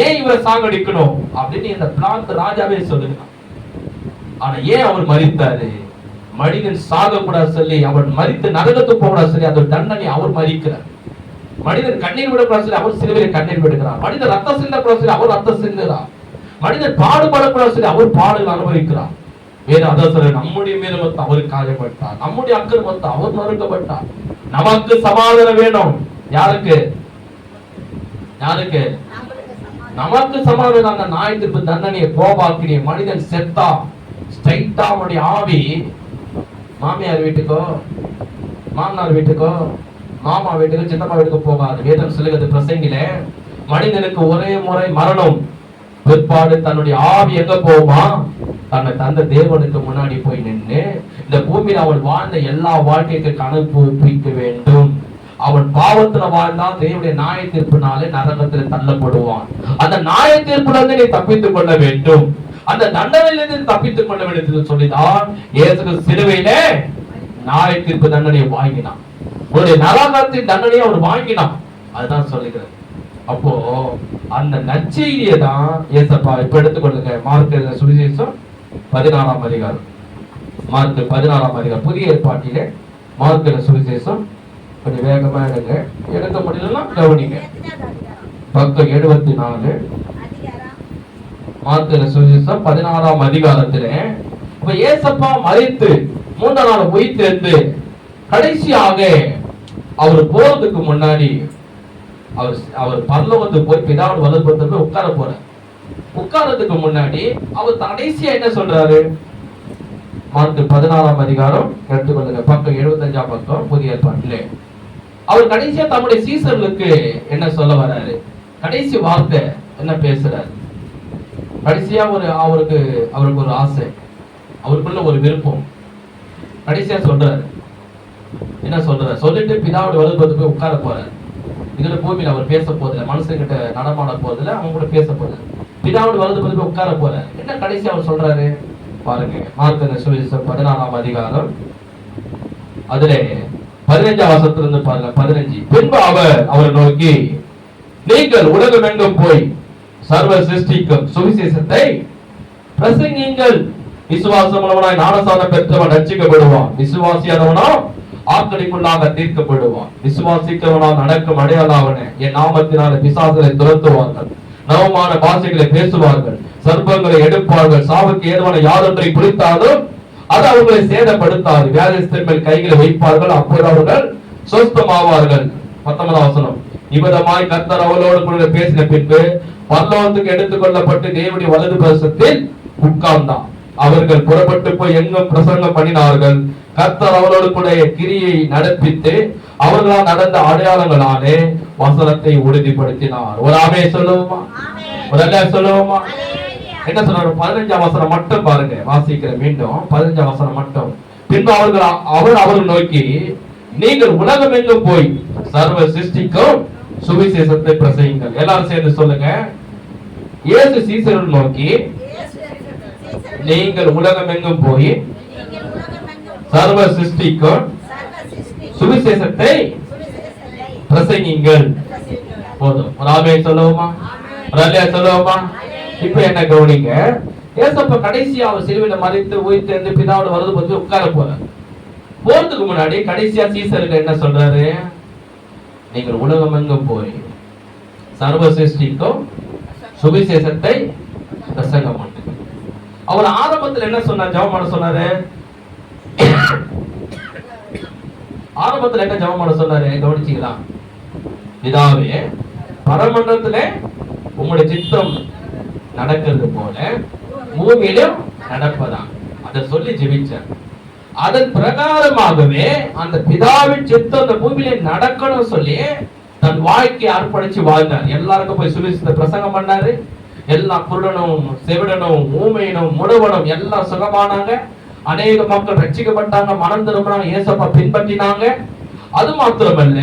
ஏன் இவரை சாகடிக்கணும் அப்படின்னு இந்த பிலாத்து ராஜாவே சொல்லுங்க. ஆனா ஏன் அவர் மரித்தாரு? மனிதன் சாக கூடாது சொல்லி, அவன் மரித்து நரகத்துக்கு போக கூடாது சொல்லி அந்த தண்டனை அவர் மரிக்கிறார். மனிதன் கண்ணீர் விடக்கூடாது சொல்லி அவர் சிலுவையில் கண்ணீர் விடுகிறார். மனிதன் ரத்தம் சிந்தக்கூடாது சொல்லி அவர் ரத்தம் சிந்துகிறார். மனிதன் பாடுபடக்கூடாது சொல்லி அவர் பாடுகள் அனுபவிக்கிறார். வேற அதான் நம்முடைய மீறமத்தை அவர் காயப்பட்டார், நம்முடைய அக்கிரமத்தை அவர் நொறுக்கப்பட்டார். நமக்கு சமாதானம் வேணும். யாருக்கு? யாருக்கு? நமக்கு சமாதானம். அந்த நாய் திருப்பு தண்டனையை கோபாக்கினி மனிதன் செத்தா ஸ்ட்ரைட்டா அவனுடைய ஆவி மாமியார் வீட்டுக்கோ மாமனார் வீட்டுக்கோ மாமா வீட்டுக்கு சித்தப்பா வீட்டுக்கு போகாது. வேதம் சொல்லுகிறது பிரசங்கில மனிதனுக்கு ஒரே முறை மரணம், பிற்பாடு தன்னுடைய ஆவி எங்க போகுமா? தன்னை தந்த தேவனுக்கு முன்னாடி போய் நின்று இந்த பூமியில் அவன் வாழ்ந்த எல்லா வாழ்க்கைக்கு கணக்கு ஒப்பிக்க வேண்டும். அவன் பாவத்துல வாழ்ந்தால் தேவனுடைய நியாய தீர்ப்பினாலே நரகத்தில் தள்ளப்படுவான். அந்த நியாய தீர்ப்புல இருந்து நீ தப்பித்துக் கொள்ள வேண்டும், அந்த தண்டனையிலிருந்து தப்பித்துக் கொள்ள வேண்டும் சொல்லிதான் இயேசு சிலுவையில நியாய தீர்ப்பு தண்டனையை வாங்கினான். ஒரு நரகத்தின் தண்டனையை அவர் வாங்கினான். அதுதான் சொல்லுகிறது. அப்போ அந்த நற்செய்தியை தான் ஏசப்பா இப்ப எடுத்துக்கொள்ளுங்க. மார்க் சுவிசேஷம் 16ஆம் அதிகாரம், மார்க் 16ஆம் அதிகாரம், புதிய ஏற்பாட்டிலே மார்க் சுவிசேஷம் கொஞ்சம் வேகமா எடுங்க, எடுக்க முடியலன்னா கவனிங்க. பக்கம் 74 மார்க் சுவிசேஷம் 16ஆம் அதிகாரத்திலே இப்ப ஏசப்பா மரித்து 3ஆம் நாள் உயிர்த்தெழுந்து கடைசியாக அவர் போறதுக்கு முன்னாடி அவர் பரலோகத்துக்கு போய் பிதாவின் வலதுபுறத்துல போய் உட்கார போறார். உட்கார்றதுக்கு முன்னாடி அவர் கடைசியா என்ன சொல்றாரு? மார்க் 16ஆம் அதிகாரம் எடுத்துக்கொள்ளுங்க, பக்கம் 75ஆம் பக்கம், புதிய ஏற்பாட்டிலே அவர் கடைசியா தம்முடைய சீசர்களுக்கு என்ன சொல்ல வர்றாரு? கடைசி வார்த்தை என்ன பேசுறாரு? கடைசியா அவருக்கு ஒரு ஆசை, அவருக்குள்ள ஒரு விருப்பம் கடைசியா சொல்றாரு. என்ன சொல்றாரு? சொல்லிட்டு பிதாவுடைய வலதுபுறத்துக்கு போய் உட்கார போறாரு. இதுல பூமியில அவர் பேச போதில்லை, மனுஷங்கிட்ட நடமாட போதில்லை, அவங்க கூட பேச போதில்லை. பிதாவுடைய வலதுபுறத்துக்கு போய் உட்கார போறாரு. என்ன கடைசி அவர் சொல்றாரு பாருங்க. மார்க் சுவிசேஷம் 16ஆம் அதிகாரம் அதுல 15ஆம் வசனத்திலிருந்து பாருங்க. 15. பின்பு அவரை நோக்கி, நீங்கள் உலகம் எங்கும் போய் சர்வ சிருஷ்டிக்கும் சுவிசேஷத்தை பிரசங்கியுங்கள். விசுவாசம் மூலமாய் ஞானஸ்நானம் பெற்றவன் ரட்சிக்கப்படுவான், விசுவாசியானவனோ ஆக்கடிக்குள்ளாக தீர்க்கப்படுவான். விசுவாசிக்கிறவனால் நடக்கும் அடையாளவன என் நாமத்தினால பிசாசுகளை துரத்துவார்கள், நவமான பாஷைகளை பேசுவார்கள், சர்ப்பங்களை எடுப்பார்கள், சாவுக்கு ஏதுவான யாதொன்றை குறித்தாலும் அது அவர்களை சேதப்படுத்தாது, வியாதிஸ்தர் மேல் கைகளை வைப்பார்கள், அப்போது அவர்கள் சொஸ்தமாவார்கள். 19ஆம் வசனம். இவ்விதமாய் கர்த்தர் அவளோடு கூட பேசின பின்பு பரலோகத்துக்கு எடுத்துக் கொள்ளப்பட்டு தேவனுடைய வலது பிரசத்தில் உட்கார்ந்தான். அவர்கள் புறப்பட்டு போய் எங்கும் பிரசங்கம் பண்ணினார்கள். கர்த்தர் அவளோடு கூட கிரியை நடப்பித்து அவர்களால் நடந்த அடையாளங்களாலே வசனத்தை உறுதிப்படுத்தினார். ஒரு ஆமே சொல்லுவோமா? ஒரு அல்ல சொல்லுவோமா? என்ன சொல்றாரு? 15ஆம் வசனம் மட்டும் பாருங்க, வாசிக்கிற மீண்டும் 15ஆம் வசனம் மட்டும். பின்பு அவர்கள் நோக்கி, நீங்கள் உலகம் எங்கும் போய் சர்வ சிருஷ்டிக்கும் சுவிசேஷத்தை பிரசங்கிங்கள். எல்லாரும் சேர்ந்து சொல்லுங்க. இயேசு சீசர்கள் நோக்கி, நீங்கள் உலகம் எங்கும் போய் சர்வ சிருஷ்டிக்கும் சுவிசேஷத்தை பிரசங்கிங்கள். போதும். ஒரு ஆமே சொல்லுவோமா? ஒரு அல்லையா சொல்லுவோமா? இப்ப என்ன கவனிங்க. ஏசப்பா கடைசியா அவர் சிலுவையில மரித்து உயிர்த்தெழுந்து பிதாவோட வரது பத்தி உட்கார போறார். போறதுக்கு முன்னாடி கடைசியா சீசருக்கு என்ன சொல்றாரு? நீங்கள் உலகம் எங்கும் போய் சர்வ சிருஷ்டிக்கும் சுவிசேஷத்தை பிரசங்கம் பண்ணுங்க. அவர் ஆரம்பத்தில் என்ன சொன்னார்? ஜெபம் பண்ண சொன்னாரு. ஆரம்பத்தில் என்ன ஜெபம் பண்ண சொன்னாரு? கவனிச்சீங்களா? பிதாவே, பரமண்டலத்திலே உங்களுடைய சித்தம் நடக்கிறது போல பூமியிலும் நடப்பதா, அதை சொல்லி ஜெபிச்சார். அதன் பிரகாரமாகவே அந்த பிதாவின் சித்தம் அந்த பூமியில நடக்கணும் சொல்லி தன் வாழ்க்கையை அர்ப்பணிச்சு வாழ்ந்தார். எல்லாருக்கும் போய் சுவிசேஷத்தை பிரசங்கம் பண்ணாரு. எல்லா குருடனும் செவிடனும் ஊமையனும் முடவனும் எல்லாம் சுகமானாங்க. அநேக மக்கள் ரட்சிக்கப்பட்டாங்க, மனம் திரும்பினாங்க, இயேசுவை பின்பற்றினாங்க. அது மாத்திரமல்ல,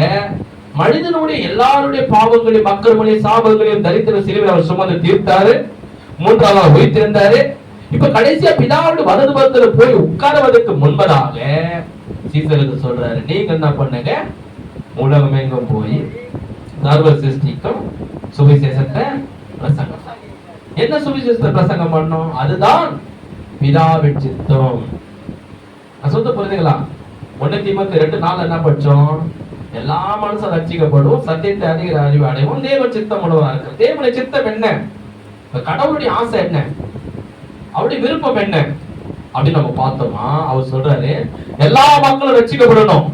மனிதனுடைய எல்லாருடைய பாவங்களையும் அக்கிரமங்களையும் சாபங்களையும் தரித்திர சிலுவையில் அவர் சுமந்து தீர்த்தாரு. 3ஆம் நாள் உயிர்த்தெழுந்தாரு. இப்ப கடைசியா பிதாவுடைய வலதுபுறத்துல போய் உட்காருவதற்கு முன்பதாக சீசருக்கு சொல்றாரு, நீங்க என்ன பண்ணுங்க, உலகம் எங்கும் போய் சர்வ சிருஷ்டிக்கும் சுவிசேஷத்தை பிரசங்கம். என்ன சுவிசேஷத்தை பிரசங்கம் பண்ணோம்? அதுதான் பிதாவின் சித்தம். நான் சொல்ல புரியுதுங்களா? 1 தீமோத்தேயு 2:4 என்ன படிச்சோம்? எல்லா மனுஷன் ரட்சிக்கப்படும், சத்தியத்தை அறிகிற அறிவு அடைவோம், தேவ சித்தம் உணவா இருக்கு. தேவனுடைய சித்தம் என்ன? கடவுளுடைய ஆசை என்ன? அவருடைய விருப்பம் என்ன அப்படின்னு நம்ம பார்த்தோமா, அவர் சொல்றாரு எல்லா மக்களும் ரட்சிக்கப்படணும்,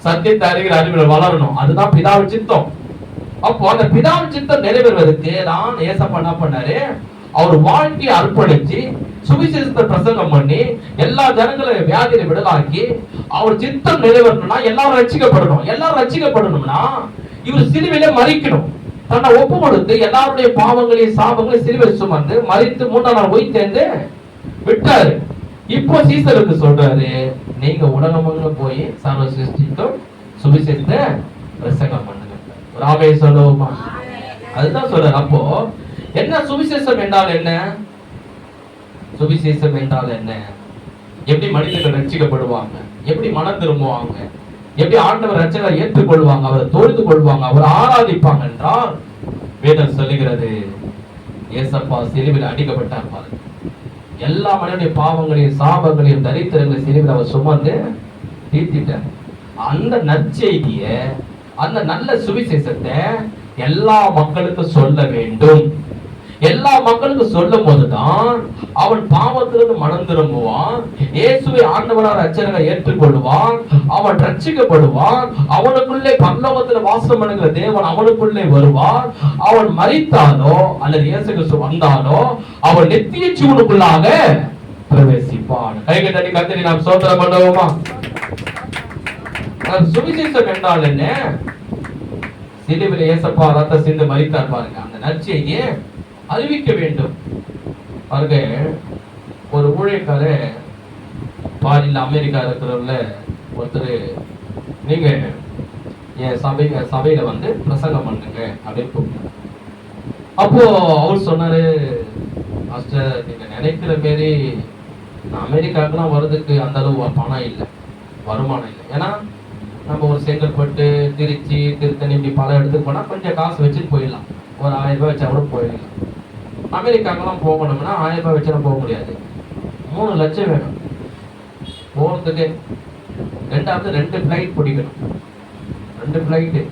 சத்தியத்தை அறிகிற அறிவில் வளரணும், அதுதான் பிதாவின் சித்தம். அப்போ அந்த பிதாவின் சித்தம் நிறைவேறுவதற்கு தான் ஏசப்பா என்ன பண்ணாரு, அவர் வாழ்க்கையை அர்ப்பணிச்சு சுவிசேஷத்தை பிரசங்கம் பண்ணி எல்லா ஜனங்களையும் வியாதியை விடலாக்கி அவர் சித்தம் நிறைவேறணும்னா எல்லாரும் ரட்சிக்கப்படணும். எல்லாரும் ரட்சிக்கப்படணும்னா இவர் சிலுவையில மறிக்கணும். தன்னை ஒப்பு கொடுத்து எல்லாருடைய பாவங்களையும் சாபங்களையும் சிலுவை சுமந்து மறித்து 3ஆம் நாள் உயிர்த்தெழுந்து விட்டாரு. இப்போ சீசருக்கு சொல்றாரு, நீங்க உலகமெங்கும் போய் சர்வ சிருஷ்டிக்கும் சுவிசேஷத்தை பிரசங்கம் பண்ணுங்க. ராமே சொல்லுவோமா? அதுதான் சொல்றாரு. அப்போ என்ன சுவிசேஷம் என்றால் என்ன? சுவிசேஷம் என்றால் என்ன? எப்படி மனிதர்கள் ரட்சிக்கப்படுவாங்க, எப்படி மனம் திரும்புவாங்க, எப்படி ஆண்டவர் ரட்சகரை ஏற்றுக்கொள்வாங்க, அவரை தொழுது கொள்வாங்க, அவரை ஆராதிப்பாங்க என்றால் வேதம் சொல்லுகிறது, ஏசப்பா சிலுவையில் அடிக்கப்பட்டார் பாருங்க. எல்லா மனிதனுடைய பாவங்களையும் சாபங்களையும் தரித்திரங்களையும் சிலுவையில் அவர் சுமந்து தீர்த்திட்டார். அந்த நற்செய்திய, அந்த நல்ல சுவிசேஷத்தை எல்லா மக்களுக்கும் சொல்ல வேண்டும். எல்லா மக்களுக்கும் சொல்லும் போதுதான் அவன் பாவத்திலிருந்து மனம் திரும்புவான், இயேசுவை ஆண்டவராக ரட்சகரை ஏற்றுக்கொள்வான், அவன் ரட்சிக்கப்படுவான், அவனுக்குள்ளே பரலோகத்தில் வாசம் பண்ணுகிற தேவன் அவனுக்குள்ளே வருவான். அவன் மரித்தாலோ அல்லது இயேசு கிறிஸ்து வந்தாலோ அவன் நித்திய ஜீவனுக்குள்ளாக பிரவேசிப்பான். கைகளை தட்டி கர்த்தரை நாம் ஸ்தோத்திரம் பண்ணுவோமா? சுவிசேஷம் என்றால் என்ன? சிலுவையில் இயேசப்பா ரத்தம் சிந்து மரித்தார் பாருங்க. அந்த நற்செய்தியை அறிவிக்க வேண்டும் பாருங்க. ஒரு ஊழியக்காரர் பாரியில் அமெரிக்கா இருக்கிறவங்கள ஒருத்தர், நீங்க என் சபையில வந்து பிரசங்கம் பண்ணுங்க அப்படின்னு கூப்பிட்டாரு. அப்போ அவர் சொன்னாரு, மாஸ்டர் நீங்க நினைக்கிற மாரி அமெரிக்காவுக்குலாம் வர்றதுக்கு அந்த அளவு பணம் இல்லை, வருமானம் இல்லை. ஏன்னா நம்ம ஒரு செங்கல்பட்டு, திருச்சி, திருத்தணி இப்படி பல இடத்துக்கு போனா கொஞ்சம் காசு வச்சுட்டு போயிடலாம், ஒரு 1000 ரூபாய் வச்சா கூட போயிடலாம். அமெரிக்காக்கெல்லாம் போகணும்னா 1000 ரூபாய் வச்சுலாம் போக முடியாது, 3 லட்சம் வேணும் போகிறதுக்கு. 2வது 2 ஃப்ளைட் பிடிக்கணும், 2 ஃப்ளைட்டு.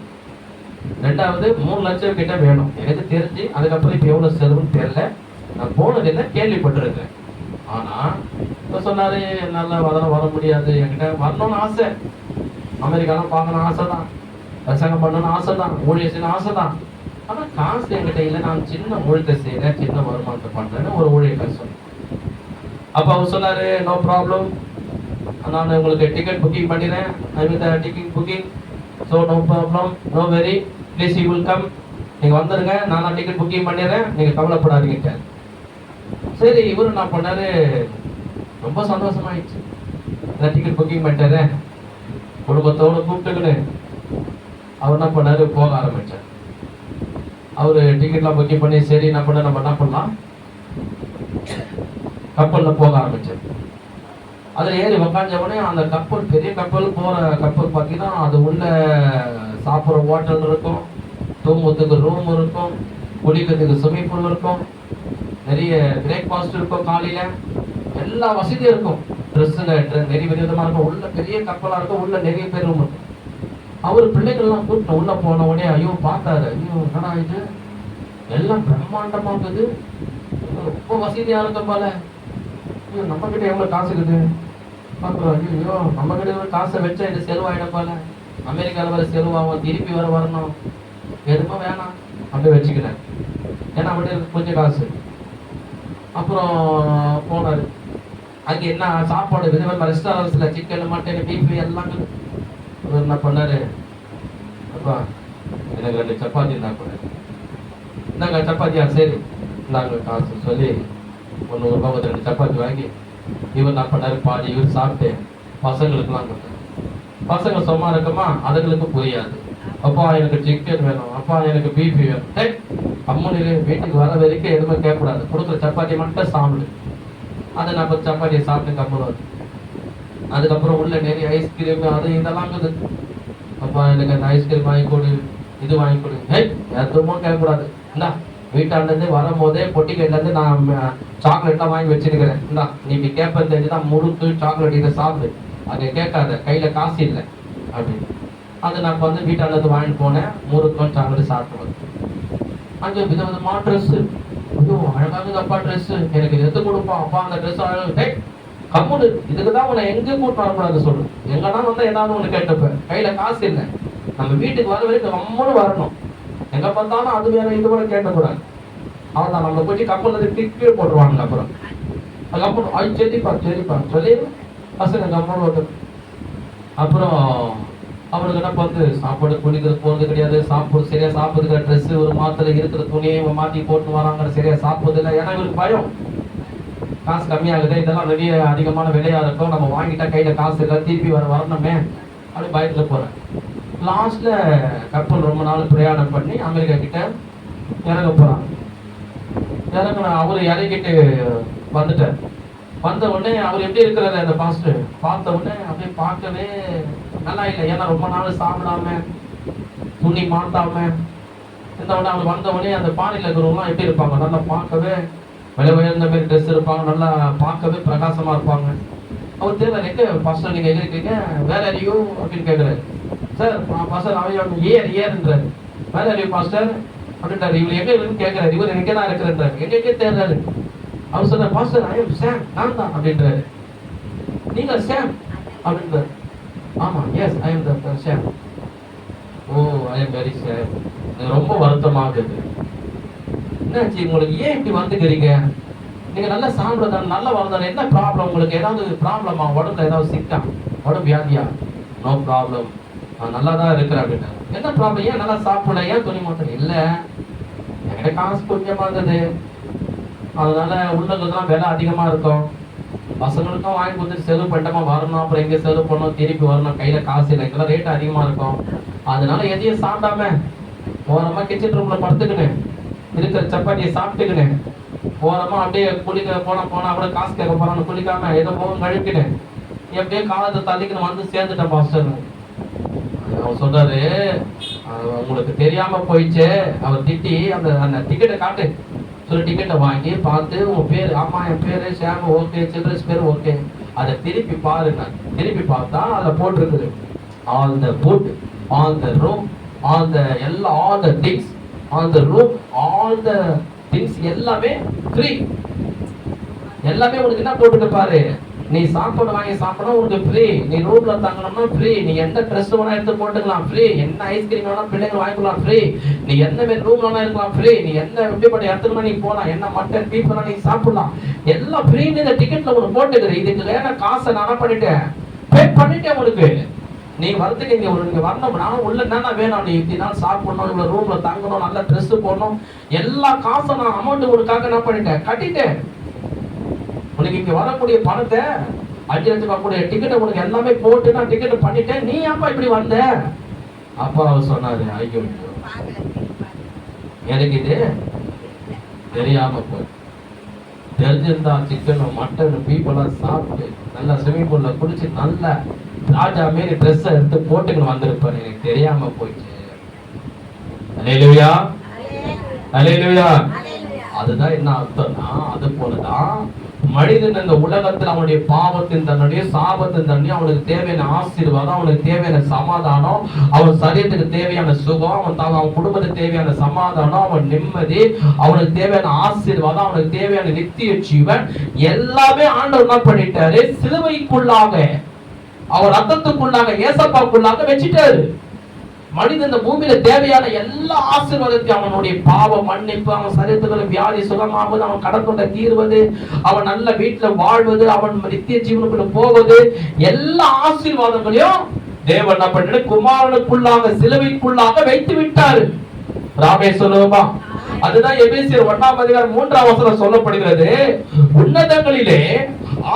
2வது 3 லட்சம் கிட்ட வேணும் எனக்கு தெரிஞ்சு. அதுக்கப்புறம் இப்போ எவ்வளோ செலவுன்னு தெரியல, நான் போனதில்லை, கேள்விப்பட்டிருக்கேன். ஆனால் இப்போ சொன்னார், நல்லா வர முடியாது, என்கிட்ட வரணும்னு ஆசை, அமெரிக்காலாம் பார்க்கணும் ஆசை தான், பிரசங்கம் பண்ணணும்னு ஆசை தான், ஊழியர் செய்யணும் ஆசை தான். ஆனால் காசு என்கிட்ட இல்லை, நான் சின்ன ஊழியத்தை செய்கிறேன், சின்ன வருமானத்தை பண்ணுறேன்னு ஒரு ஊழியர் சொன்னேன். அப்போ அவர் சொன்னார், நோ ப்ராப்ளம், நான் உங்களுக்கு டிக்கெட் புக்கிங் பண்ணிடுறேன், I mean ticket booking, so no problem, no very, please you will come, நீங்கள் வந்துடுங்க, நான் டிக்கெட் புக்கிங் பண்ணிடுறேன், நீங்கள் கவலைப்படாதீங்க. சரி, இவரு என்ன பண்ணாரு, ரொம்ப சந்தோஷமாயிடுச்சு, நான் டிக்கெட் புக்கிங் பண்ணிட்டாரு, குடும்பத்தோடு கூப்பிட்டுக்கின்னு அவர் என்ன பண்ணாரு, போக ஆரம்பிச்சார். அவரு டிக்கெட்லாம் புக்கிங் பண்ணி, சரி என்ன பண்ண, நம்ம என்ன பண்ணலாம், கப்பலில் போக ஆரம்பிச்சார். அதில் ஏறி உக்காஞ்சவொடனே அந்த கப்பல், பெரிய கப்பல், போகிற கப்பல் பார்த்தீங்கன்னா அது உள்ள சாப்பிட்ற ஹோட்டல் இருக்கும், தூங்குறதுக்கு ரூம் இருக்கும், குடிக்கிறதுக்கு ஸ்விம்மிங் பூல் இருக்கும், நிறைய பிரேக்ஃபாஸ்ட் இருக்கும், காலையில் எல்லா வசதியும் இருக்கும், ட்ரெஸ்ஸுங்க நிறைய விதமாக இருக்கும், உள்ள பெரிய கப்பலாக இருக்கும், உள்ள நிறைய பேர் ரூம் இருக்கும். அவர் பிள்ளைகள்லாம் கூப்பிட்டு உள்ள போன உடனே ஐயோ பார்த்தாரு, ஐயோ என்னடா இது எல்லாம் பிரம்மாண்டமா இருக்குது, ரொம்ப வசதியா இருக்கும் போல, ஐயோ நம்ம கிட்ட எவ்வளவு காசு இருக்குது பார்க்குறோம், ஐயோ நம்ம கிட்ட எவ்வளவு காசை வச்சா இது செலவாயிடும் போல, அமெரிக்காவில் வர செலவாகும், திருப்பி வர வரணும், எதுவும் வேணாம் அப்படியே வச்சுக்கிறேன், ஏன்னா அப்படியே கொஞ்சம் காசு. அப்புறம் போனாரு, அங்கே என்ன சாப்பாடு விதவிதமாக ரெஸ்டாரண்ட்ஸில் சிக்கன், மட்டன், பீஃப் எல்லாம். என்ன பண்ணாரு, அப்பா எனக்கு 2 சப்பாத்தி இருந்தால் கூட, இந்தாங்க சப்பாத்தியா, சரி இந்தாங்க காசு சொல்லி 100 ரூபாய் 2 சப்பாத்தி வாங்கி இவர் என்ன பண்ணாரு, பாதி இவர் சாப்பிட்டு பசங்களுக்குலாம் கொடுத்தாரு. பசங்க சும்மா இருக்கமா, அதுங்களுக்கு புரியாது, அப்பா எனக்கு சிக்கன் வேணும், அப்பா எனக்கு பீஃப் வேணும், அம்மனிலே வீட்டுக்கு வர வரைக்கும் எதுவுமே கேட்கக்கூடாது, கொடுக்குற சப்பாத்தி மட்டும் சாப்பிடு. அதை நம்ம சப்பாத்தியை சாப்பிட்டு கம்மணும். அதுக்கப்புறம் உள்ள நிறைய ஐஸ்கிரீம் அது இதெல்லாம் இருக்குது, அப்பா எனக்கு அந்த ஐஸ்கிரீம் வாங்கி கொடு, இது வாங்கி கொடு, எதுவும் கேட்கக்கூடாது. இந்தா வீட்டாண்டது வரும்போதே பொட்டிக்கையிலேருந்து நான் சாக்லேட்லாம் வாங்கி வச்சிருக்கிறேன், இந்தா நீ இப்படி கேட்பது தெரிஞ்சுதான் முறுக்கு சாக்லேட் இதை சாப்பிடு, அதை கேட்காத, கையில் காசு இல்லை அப்படின்னு. அது நான் வந்து வீட்டாண்டது வாங்கிட்டு போனேன். முறுக்கும் சாக்லேட் சாப்பிட்டு அங்கே விதவிதமான ட்ரெஸ். ஐயோ அழகாக அப்பா ட்ரெஸ், எனக்கு எடுத்து கொடுப்பா அப்பா அந்த ட்ரெஸ் அழகு. கம்முடு, இதுக்குதான் உன்னை எங்க கூட்டு வரக்கூடாது சொல்லு. எங்கன்னா வந்து ஏதாவது ஒண்ணு கேட்டுப்ப, கையில காசு இல்லை, நம்ம வீட்டுக்கு வர வரைக்கும் கம்முன்னு வரணும். எங்க பார்த்தாலும் அது வேற இது கூட கேட்கக்கூடாது. அவன் நம்மளை போய் கப்பல் திக்கி போட்டுருவாங்க. அப்புறம் அதுக்கப்புறம் சரிப்பா சரிப்பா சொல்லி பசங்க கம்மன் ஓட்டு. அப்புறம் அவனுக்கு என்ன பார்த்து சாப்பாடு குடிக்கிறது போகிறது கிடையாது, சாப்பிடு சரியா சாப்பிடுற ட்ரெஸ் ஒரு மாத்திரை இருக்கிற துணியை மாற்றி போட்டு வராங்க, சரியா சாப்பிடுறது இல்லை. ஏன்னா இவருக்கு பயம், காசு கம்மியாகுது, இதெல்லாம் நிறைய அதிகமான விலையா இருக்கும், நம்ம வாங்கிட்டா கையில காசு இல்லை, திருப்பி வரணுமே அப்படி பயத்துல போறேன். லாஸ்ட்ல கப்பல் ரொம்ப நாள் பிரயாணம் பண்ணி அமெரிக்கா கிட்ட இறங்க போறான். இறங்கின அவரு இறங்கிட்டு வந்துட்டார். வந்த உடனே அவர் எப்படி இருக்கிறாரு அந்த பாஸ்டர் பார்த்த உடனே அப்படியே பார்க்கவே நல்லா இல்லை. ஏன்னா ரொம்ப நாள் சாப்பிடாம துணி மாட்டாம இந்த உடனே அவர் வந்த உடனே அந்த பானையில் இருக்கிறவங்களாம் எப்படி இருப்பாங்க, நல்லா பார்க்கவே விலை உயர்ந்த மாதிரி ட்ரெஸ் இருப்பாங்க, நல்லா பார்க்கவே பிரகாசமா இருப்பாங்க. அவர் தேவை எங்க பாஸ்டர் நீங்க எங்க இருக்கீங்க, வேற அறியோ அப்படின்னு கேட்கிறாரு. சார் பாஸ்டர் அவன் ஏறுன்றாரு. வேற அறியோ பாஸ்டர் அப்படின்றாரு. இவர் எங்க இருக்குன்னு கேட்கிறாரு. இவர் எங்கே தான் இருக்கிறாரு, எங்கே தேர்றாரு. அவர் சொன்ன பாஸ்டர் ஐ எம் சாம், நான் தான் அப்படின்றாரு. நீங்க சாம் அப்படின்றாரு. ஆமா yes I am the Sam. Oh I am very Sam. ரொம்ப வருத்தமாகுது. என்னாச்சு உங்களுக்கு, ஏன் இப்படி வந்துக்கிறீங்க, நீங்க நல்லா சாப்பிடுறதான நல்லா வாழ்ந்தானே, என்ன ப்ராப்ளம் உங்களுக்கு, ஏதாவது ப்ராப்ளமா, உடம்புல ஏதாவது சிக்கா, உடம்பு வியாதியா? நோ ப்ராப்ளம், நான் நல்லா தான் இருக்கிறேன் அப்படின்னா. என்ன ப்ராப்ளம், ஏன் நல்லா சாப்பிடல, ஏன் துணி மாட்டேன்? இல்லை என்கிட்ட காசு கொஞ்சமா இருந்தது, அதனால உள்ளதுதான் விலை அதிகமா இருக்கும், பசங்களுக்கும் வாங்கி கொடுத்து செலவு பண்ணிட்டோமா வரணும், அப்புறம் எங்க செலவு பண்ணணும், திருப்பி வரணும், கையில காசு இல்லை, இதெல்லாம் ரேட் அதிகமா இருக்கும். அதனால எதையும் சாப்பிடாம ஓரமா கிச்சன் ரூம்ல படுத்துக்கினேன், இருக்கிற சப்பாத்தியை சாப்பிட்டுக்கினேன், ஓரமா அப்படியே குளிக்க போனா கூட காசு கேட்க போறான்னு குளிக்காம ஏதோ போகும் கழிப்பினேன், எப்படியே காலத்தை தள்ளிக்கணும் வந்து சேர்ந்துட்டேன் பாஸ்டர். அவர் சொல்றாரு உங்களுக்கு தெரியாம போயிடுச்சு. அவர் திட்டி அந்த டிக்கெட்டை காட்டு சொல்லி டிக்கெட்டை வாங்கி பார்த்து உங்க பேரு, ஆமா என் பேரு ஷாம், ஓகே சில்ட்ரன்ஸ் பேரு ஓகே, அதை திருப்பி பாருங்க. திருப்பி பார்த்தா அதுல போட்டிருக்குது all the food, all the room, all the எல்லா all the things, all the room, all the things எல்லாமே ஃப்ரீ. எல்லாமே உனக்கு என்ன போட்டுட்டு பாரு, நீ சாப்பாடு வாங்கி சாப்பிடணும் உனக்கு ஃப்ரீ, நீ ரூம்ல தங்கணும்னா ஃப்ரீ, நீ எந்த ட்ரெஸ் வேணா எடுத்து போட்டுக்கலாம் ஃப்ரீ, என்ன ஐஸ்கிரீம் வேணா பிள்ளைங்க வாங்கிக்கலாம் ஃப்ரீ, நீ எந்த மாதிரி ரூம்ல வேணா இருக்கலாம் ஃப்ரீ, நீ எந்த எப்படிப்பட்ட இடத்துக்கு நீ போலாம், என்ன மட்டன் பீஃப் வேணா நீ சாப்பிடலாம், எல்லாம் ஃப்ரீன்னு இந்த டிக்கெட்ல உனக்கு போட்டுக்கிறேன். இதுக்கு வேணா காசை நான் பண்ணிட்டேன், பே பண்ணிட்டேன் உனக்கு. நீ வரதுக்கு இங்க நீங்க வரணும்னா உள்ள என்னன்னா வேணும், நீ இப்படி நாள் சாப்பிடணும், இவ்வளவு ரூம்ல தங்கணும், நல்ல ட்ரெஸ் போடணும், எல்லா காசும் நான் அமௌண்ட் உனக்காக என்ன பண்ணிட்டேன், கட்டிட்டேன். உனக்கு இங்க வரக்கூடிய பணத்தை 5 லட்சம் ரூபாய் டிக்கெட்டை உனக்கு எல்லாமே போட்டு நான் டிக்கெட் பண்ணிட்டேன், நீ அப்பா இப்படி வந்த? அப்பா அவர் சொன்னாரு, ஐயோ எனக்கு இது தெரியாம போய், தெரிஞ்சிருந்தா சிக்கன் மட்டன் பீஃப் எல்லாம் சாப்பிட்டு நல்லா ஸ்விமிங் பூல்ல குளிச்சு நல்ல ராஜா மாரி ட்ரெஸ் எடுத்து போட்டுக்கணும் வந்திருப்பாரு, எனக்கு தெரியாம போயிடுச்சு. அல்லேலூயா அல்லேலூயா. அதுதான் என்ன அர்த்தம்னா, அது போலதான் மனிதன் இந்த உலகத்தில் அவனுடைய பாவத்தின் தன்னுடைய சாபத்தின் தன்னுடைய அவனுக்கு தேவையான ஆசீர்வாதம், அவனுக்கு தேவையான சமாதானம், அவன் சரீரத்துக்கு தேவையான சுகம், அவன் குடும்பத்துக்கு தேவையான சமாதானம், அவன் நிம்மதி, அவனுக்கு தேவையான ஆசீர்வாதம், அவனுக்கு தேவையான நித்திய ஜீவன் எல்லாமே ஆண்டவர் என்ன பண்ணிட்டாரு, சிலுவைக்குள்ளாக அவர் ரத்தத்துக்குள்ளாக ஏசப்பாக்குள்ளாக வச்சிட்டாரு. மனிதன் இந்த பூமியில தேவையான எல்லா ஆசீர்வாதத்தையும், அவனுடைய பாவ மன்னிப்பு, அவன் சரீரத்துக்குள்ள வியாதி சுகமாவது, அவன் கடற்கொண்ட தீர்வது, அவன் நல்ல வீட்டுல வாழ்வது, அவன் நித்திய ஜீவனுக்குள்ள போவது, எல்லா ஆசீர்வாதங்களையும் தேவன் என்ன பண்ண குமாரனுக்குள்ளாக சிலுவைக்குள்ளாக வைத்து விட்டாரு. ராமே சொல்லுவோமா? அதுதான் எபேசியர் 1:3 சொல்லப்படுகிறது, உன்னதங்களிலே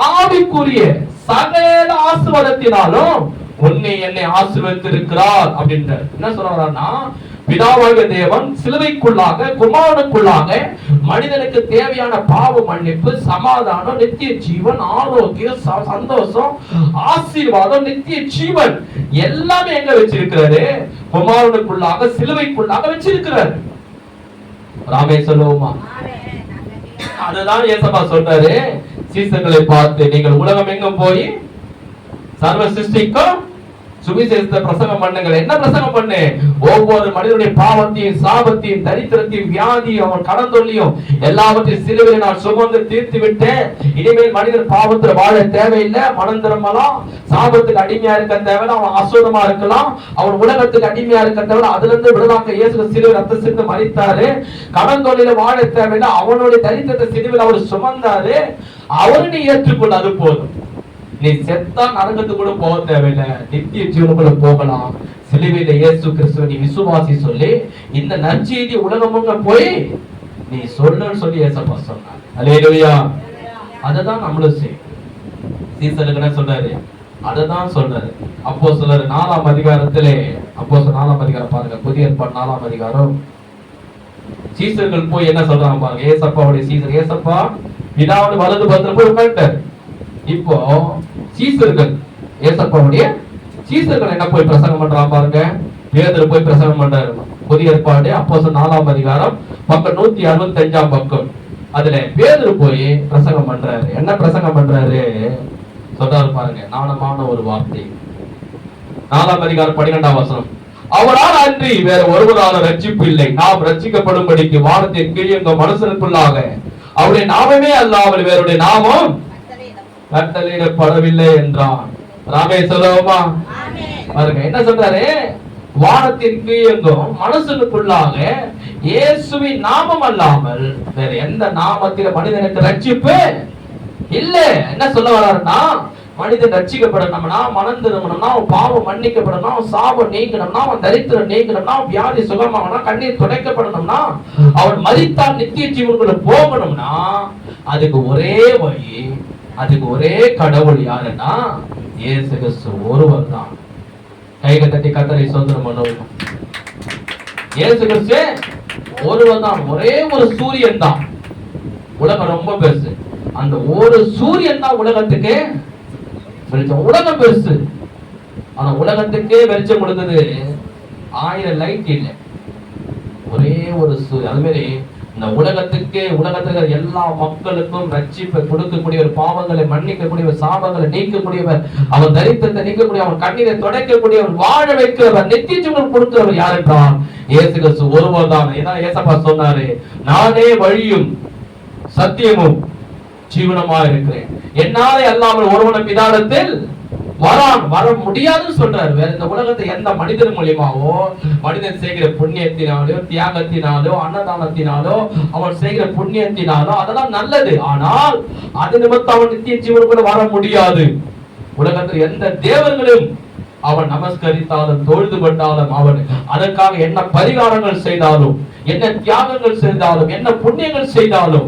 ஆவிக்குரிய சகல ஆசீர்வாதத்தினாலும் உன்னை என்னை ஆசீர்வதித்திருக்கிறார் அப்படின்ற என்ன சொல்றாருன்னா, பிதாவாகிய தேவன் சிலுவைக்குள்ளாக குமாரனுக்குள்ளாக மனிதனுக்கு தேவையான பாவ மன்னிப்பு, சமாதானம், நித்திய ஜீவன், ஆரோக்கியம், சந்தோஷம், ஆசீர்வாதம், நித்திய ஜீவன் எல்லாமே எங்க வச்சிருக்கிறாரு, குமாரனுக்குள்ளாக சிலுவைக்குள்ளாக வச்சிருக்கிறார். ராமே சொல்லுவோமா? அதுதான் ஏசப்பா சொல்றாரு சீசர்களை பார்த்து, நீங்கள் உலகம் எங்கும் போய் சர்வ சிருஷ்டிக்கும் சுவிசேஷத்தை பிரசங்கம் பண்ணுங்கள். என்ன பிரசங்கம் பண்ணு? ஒவ்வொரு மனிதனுடைய பாவத்தையும், சாபத்தையும், தரித்திரத்தையும், வியாதியும், அவன் கடந்தொல்லியும் எல்லாவற்றையும் சிலுவையில் நான் சுமந்து தீர்த்து விட்டேன். இனிமேல் மனிதன் பாவத்துல வாழ தேவையில்லை. மனம் திரும்பலாம். சாபத்துக்கு அடிமையா இருக்க தேவையில்லை. அவன் அசுத்தமா இருக்கலாம். அவன் உலகத்துக்கு அடிமையா இருக்க தேவையில்லை. அதுல இருந்து விடுதலாக இயேசு சிலுவை ரத்த சிந்து மரித்தாரு. கடந்தொல்லியில வாழ தேவையில்லை. அவனுடைய தரித்திரத்தை சிலுவையில் அவர் சுமந்தாரு. அவரு நீ ஏற்றுக்கொள்ள, அது போதும். நீ செத்தா நரகத்துக்கு கூட போக தேவையில்லை, நித்திய ஜீவனுக்குள்ள போகலாம். சிலுவையில இயேசு கிறிஸ்துவை நீ விசுவாசி சொல்லி இந்த நற்செய்தி உலகமுங்க போய் நீ சொல்லுன்னு சொல்லி ஏசப்பா சொன்னார். அல்லேலூயா. அததான் நம்மளும் செய்யும். சீசனுக்கு என்ன சொல்றாரு? அததான் சொல்றாரு. அப்போஸ்தலர் 4ஆம் அதிகாரத்திலே, அப்போஸ்தலர் 4ஆம் அதிகாரம் பாருங்க, புதிய ஏற்பாடு 4ஆம் அதிகாரம். சீசர்கள் போய் என்ன சொல்றாங்க பாருங்க. ஏசப்பாவுடைய சீசர், ஏசப்பா பிதாவோட வலது பக்கத்துல போய் உட்கார்ந்தார். இப்போ சீசர்கள், ஏசப்பாவுடைய சீசர்கள் என்ன போய் பிரசங்கம் பண்றாங்க பாருங்க. பேதுரு போய் பிரசங்கம் பண்றாரு. புதிய ஏற்பாடு அப்போஸ்தலர் 4ஆம் அதிகாரம் பக்கம் 165ஆம் பக்கம். அதுல பேதுரு போய் பிரசங்கம் பண்றாரு. என்ன பிரசங்கம் பண்றாரு சொல்றாரு பாருங்க. நாணமான ஒரு வார்த்தை. 4ஆம் அதிகாரம் 12ஆம் வசனம். அவரால் அன்றி வேற ஒருவரால ரட்சிப்பு இல்லை. நாம் ரட்சிக்கப்படும்படிக்கு வானத்தின் கீழ் எங்க மனுஷனுக்குள்ளாக அவருடைய நாமமே அல்லாமல் வேறுடைய நாமம் கட்டளையிடப்படவில்லை என்றான். ராமே சொல்லுவோமா? பாருங்க என்ன சொல்றாரு. வானத்தின் கீழெங்கும் மனுஷனுக்குள்ளாக இயேசுவின் நாமம் அல்லாமல் வேற எந்த நாமத்தில மனிதனுக்கு ரட்சிப்பு இல்ல. என்ன சொல்ல வர்றாருன்னா, மனிதன் ரட்சிக்கப்படணும்னா, மனம் திரும்பணும்னா, பாவம் மன்னிக்கப்படணும், சாபம் நீக்கணும்னா, அவன் தரித்திரம் நீக்கணும்னா, வியாதி சுகமாகணும், கண்ணீர் துடைக்கப்படணும்னா, அவன் மரித்தால் நித்திய ஜீவனுக்குள்ள போகணும்னா, அதுக்கு ஒரே வழி, அதுக்கு ஒரே கடவுள் யாருன்னா இயேசு கிறிஸ்து ஒருவர் தான். கைகளை தட்டி கர்த்தரை ஸ்தோத்திரம் பண்ணுவோம். இயேசு கிறிஸ்து ஒருவர் தான். ஒரே ஒரு சூரியன் தான். உலகம் ரொம்ப பெருசு. அந்த ஒரு சூரியன் தான் உலகத்துக்கு வெளிச்சம். உலகம் பெருசு. ஆனா உலகத்துக்கே வெளிச்சம் கொடுத்தது 1000 லைட் இல்லை, ஒரே ஒரு சூரியன். அது மாதிரி இந்த உலகத்துக்கு எல்லா மக்களுக்கும் ரட்சிப்பை கொடுக்கக்கூடியவர், பாவங்களை மன்னிக்கக்கூடியவர், சாபங்களை நீக்கக்கூடியவர், அவன் தரித்திரத்தை நீக்கக்கூடிய, அவன் கண்ணீரை துடைக்கக்கூடியவர், வாழ வைக்கிறவர், நித்திய ஜீவன் கொடுக்கிறவர் யார் என்றால் இயேசு கிறிஸ்து ஒருவர் தான். ஏன்னா ஏசப்பா சொன்னாரு, நானே வழியும் சத்தியமும் ஜீவனமா இருக்கிறேன், என்னாலே அல்லாமல் ஒருவன பிதாவிடத்தில் வர முடியாதுன்னு சொல்றாரு. வேற இந்த உலகத்தை எந்த மனிதன் மூலியமாவோ, மனிதன் செய்கிற புண்ணியத்தினாலோ, தியாகத்தினாலோ, அன்னதானத்தினாலோ, அவன் செய்கிற புண்ணியத்தினாலோ அதெல்லாம் நல்லது. ஆனால் அது நிமித்தம் அவன் நித்திய ஜீவனுக்குள்ள வர முடியாது. உலகத்தில் எந்த தேவர்களும் அவன் நமஸ்கரித்தாலும் தொழுது கொண்டாலும், அவன் அதற்காக என்ன பரிகாரங்கள் செய்தாலும், என்ன தியாகங்கள் செய்தாலும், என்ன புண்ணியங்கள் செய்தாலும்,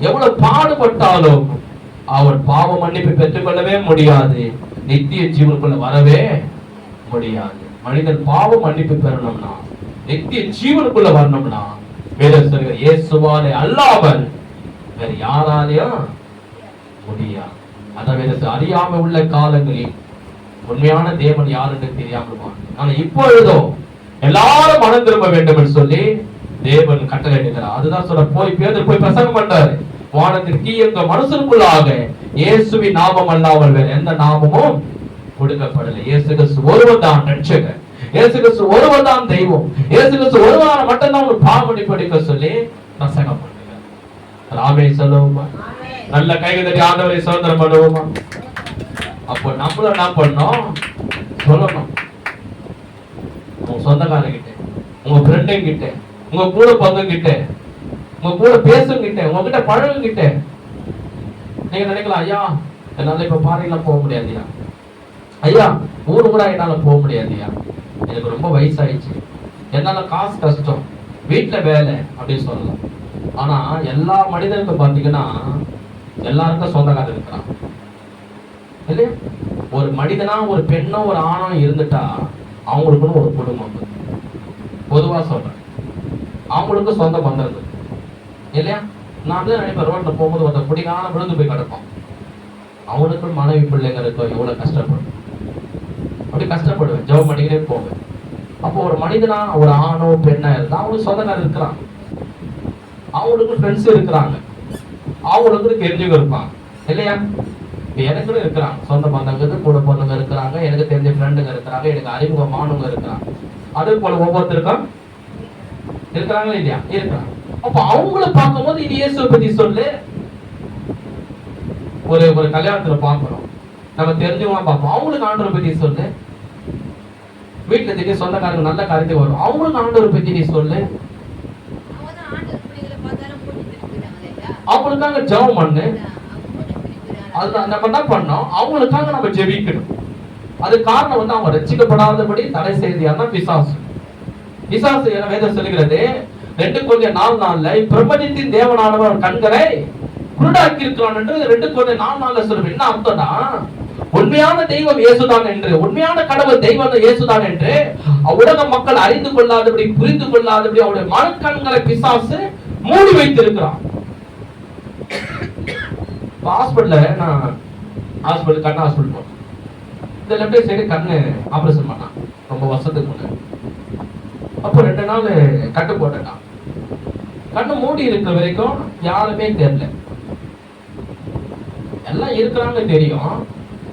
எவ்வளவு பாடுபட்டாலும் அவன் பாவ மன்னிப்பை பெற்றுக் கொள்ளவே முடியாது, நித்திய ஜீவனுக்குள்ள வரவே முடியாது. மனிதன் பாவ மன்னிப்பு பெறணும்னா, நித்திய ஜீவனுக்குள்ள வரணும்னா, வேதத்தில் இயேசுவாலே அல்லாமல் வேற யாராலையும் முடியாது. அதான் வேதத்தில் அறியாம உள்ள காலங்களில் உண்மையான தேவன் யாருன்னு தெரியாம, ஆனா இப்பொழுதோ எல்லாரும் மனம் திரும்ப வேண்டும் என்று சொல்லி தேவன் கட்டளையிடுகிறார். அதுதான் சொல்ற, போய் பேதுரு போய் பிரசங்கம் பண்றாரு. வானத்திற்கு எங்க மனுஷனுக்குள்ளாக இயேசுவின் நாமம் அல்லாமல் வேற எந்த நாமமும் கொடுக்கப்படலை. இயேசு கிறிஸ்து ஒருவர் தான் ரட்சகர், இயேசு கிறிஸ்து ஒருவர் தான் தெய்வம், இயேசு கிறிஸ்து ஒருவரான மட்டும்தான் ஒரு பாவமன்னிப்பு படிக்க சொல்லி பிரசங்கம் பண்ணுங்க. ராமே சொல்லுவோமா? நல்ல கைகள் தட்டி ஆண்டவரை சுதந்திரம் பண்ணுவோமா? அப்போ நம்மளும் என்ன பண்ணோம் சொல்லணும். உங்க சொந்தக்காரங்கிட்ட, உங்க ஃப்ரெண்டுங்கிட்ட, உங்க கூட பங்குகிட்ட, உங்க கூட பேசுங்கிட்ட, உங்ககிட்ட பழகுங்கிட்ட. நீங்க நினைக்கலாம், ஐயா என்னால இப்ப பாறையெல்லாம் போக முடியாதுயா, ஐயா ஊரு கூட என்னால போக முடியாதுயா, எனக்கு ரொம்ப வயசாயிடுச்சு, என்னால காசு கஷ்டம், வீட்டுல வேலை அப்படின்னு சொல்லலாம். ஆனா எல்லா மனிதனுக்கும் பாத்தீங்கன்னா எல்லாருக்கும் சொந்தக்காரர் இருக்கிறான் இல்லையா? ஒரு மனிதனா, ஒரு பெண்ணோ, ஒரு ஆணோ இருந்துட்டா அவங்களுக்குன்னு ஒரு குடும்பம், பொதுவா சொல்றேன், அவங்களுக்கு சொந்த பந்தம் இல்லையா? நான் தான் நினைப்பேன், ரோட்ல போகும்போது ஒருத்தர் பிடிக்கான விழுந்து போய் கிடப்பான், அவனுக்கு மனைவி பிள்ளைங்க இருக்கும், எவ்வளவு கஷ்டப்படும், அப்படி கஷ்டப்படுவேன், ஜெபம் பண்ணிக்கிட்டே போவேன். அப்போ ஒரு மனிதனா, ஒரு ஆணோ பெண்ணா இருந்தா அவங்களுக்கு சொந்தக்காரர் இருக்கிறான், அவங்களுக்கு ஃப்ரெண்ட்ஸ் இருக்கிறாங்க, அவங்களுக்கு தெரிஞ்சவங்க இருப்பாங்க இல்லையா? எனக்குன்னு இருக்கிறாங்க, சொந்த பந்தங்களுக்கு கூட பொண்ணுங்க இருக்கிறாங்க, எனக்கு தெரிஞ்ச ஃப்ரெண்டுங்க இருக்கிறாங்க, எனக்கு அறிமுகமானவங்க இருக்கிறாங்க. அதே போல ஒவ்வொருத்தருக்கும் இருக்கிறாங்களா இல்லையா? இருக்கிறாங்க. அப்ப அவங்கள பார்க்கும்போது இது இயேசுவை பத்தி சொல்லு. ஒரு ஒரு கல்யாணத்துல பார்க்கிறோம், நம்ம தெரிஞ்சவங்க பார்ப்போம், அவங்களுக்கு ஆண்டவரை பத்தி சொல்லு. வீட்டுல திடீர் சொந்தக்காரங்க நல்ல காரியத்தை வரும், அவங்களுக்கு ஆண்டவரை பத்தி நீ சொல்லு. அவங்களுக்காக ஜெபம் பண்ணு. அதுதான் நம்ம என்ன பண்ணோம், அவங்களுக்காக நம்ம ஜெபிக்கணும். அது காரணம் வந்து அவங்க ரட்சிக்கப்படாதபடி தடை செய்தியான பிசாசு. பிசாசு என வேதம் சொல்லுகிறது 2 Corinthians 4:4 பிரபஞ்சத்தின் தேவனானவர் கண்களை குருடாக்கி இருக்கிறான் என்று 2 Corinthians 4:4 சொல்லுது. என்ன அர்த்தம்னா, உண்மையான தெய்வம் இயேசுதான் என்று, உண்மையான கடவுள் தெய்வம் இயேசுதான் என்று உலக மக்கள் அறிந்து கொள்ளாதபடி, புரிந்து கொள்ளாதபடி அவருடைய மனக்கண்களை பிசாசு மூடி வைத்திருக்கிறான். ஹாஸ்பிட்டல்ல நான் கண்ணு ஹாஸ்பிட்டல் போனேன். இந்த லெஃப்ட் சைடு கண்ணு ஆபரேஷன் பண்ணான் ரொம்ப வருஷத்துக்கு முன்னாடி. அப்போ 2 நாள் கட்டு போட்டேன். கண்ணு மூடி இருக்கிற வரைக்கும் யாருமே தெரியல. எல்லாம் இருக்கிறாங்க தெரியும்,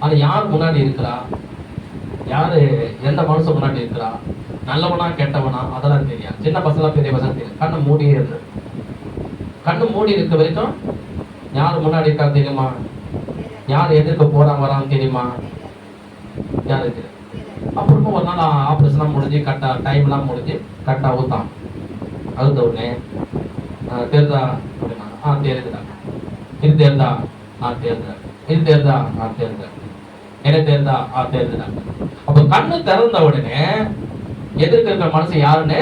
ஆனா யார் முன்னாடி இருக்கிறா, யாரு எந்த மனுஷன் முன்னாடி இருக்கிறா, நல்லவனா கெட்டவனா அதெல்லாம் தெரியும். சின்ன பசங்க பெரிய பசங்க தெரியும். கண்ணு மூடியே இருக்கு. கண்ணு மூடி இருக்க வரைக்கும் யார் முன்னாடி இருக்கா தெரியுமா, யார் எதிர்க்க போறாங்க வரான்னு தெரியுமா, யாருக்கு. அப்புறமா ஒரு நாள் ஆப்ரேஷன் முடிஞ்சு கரெக்டா டைம் எல்லாம் முடிஞ்சு கரெக்டா ஊத்தான். அழுத்த உடனே தெரியுதா அப்படின்னா, தெரியுதுடா. இது தெரியுதா? தெரியுதா. இது தெரியுதா? தெரியுதா. என்ன தெரியுதா? தெரியுதுடா. அப்ப கண்ணு திறந்த உடனே எதிர்க்க இருக்கிற மனுஷன் யாருன்னு.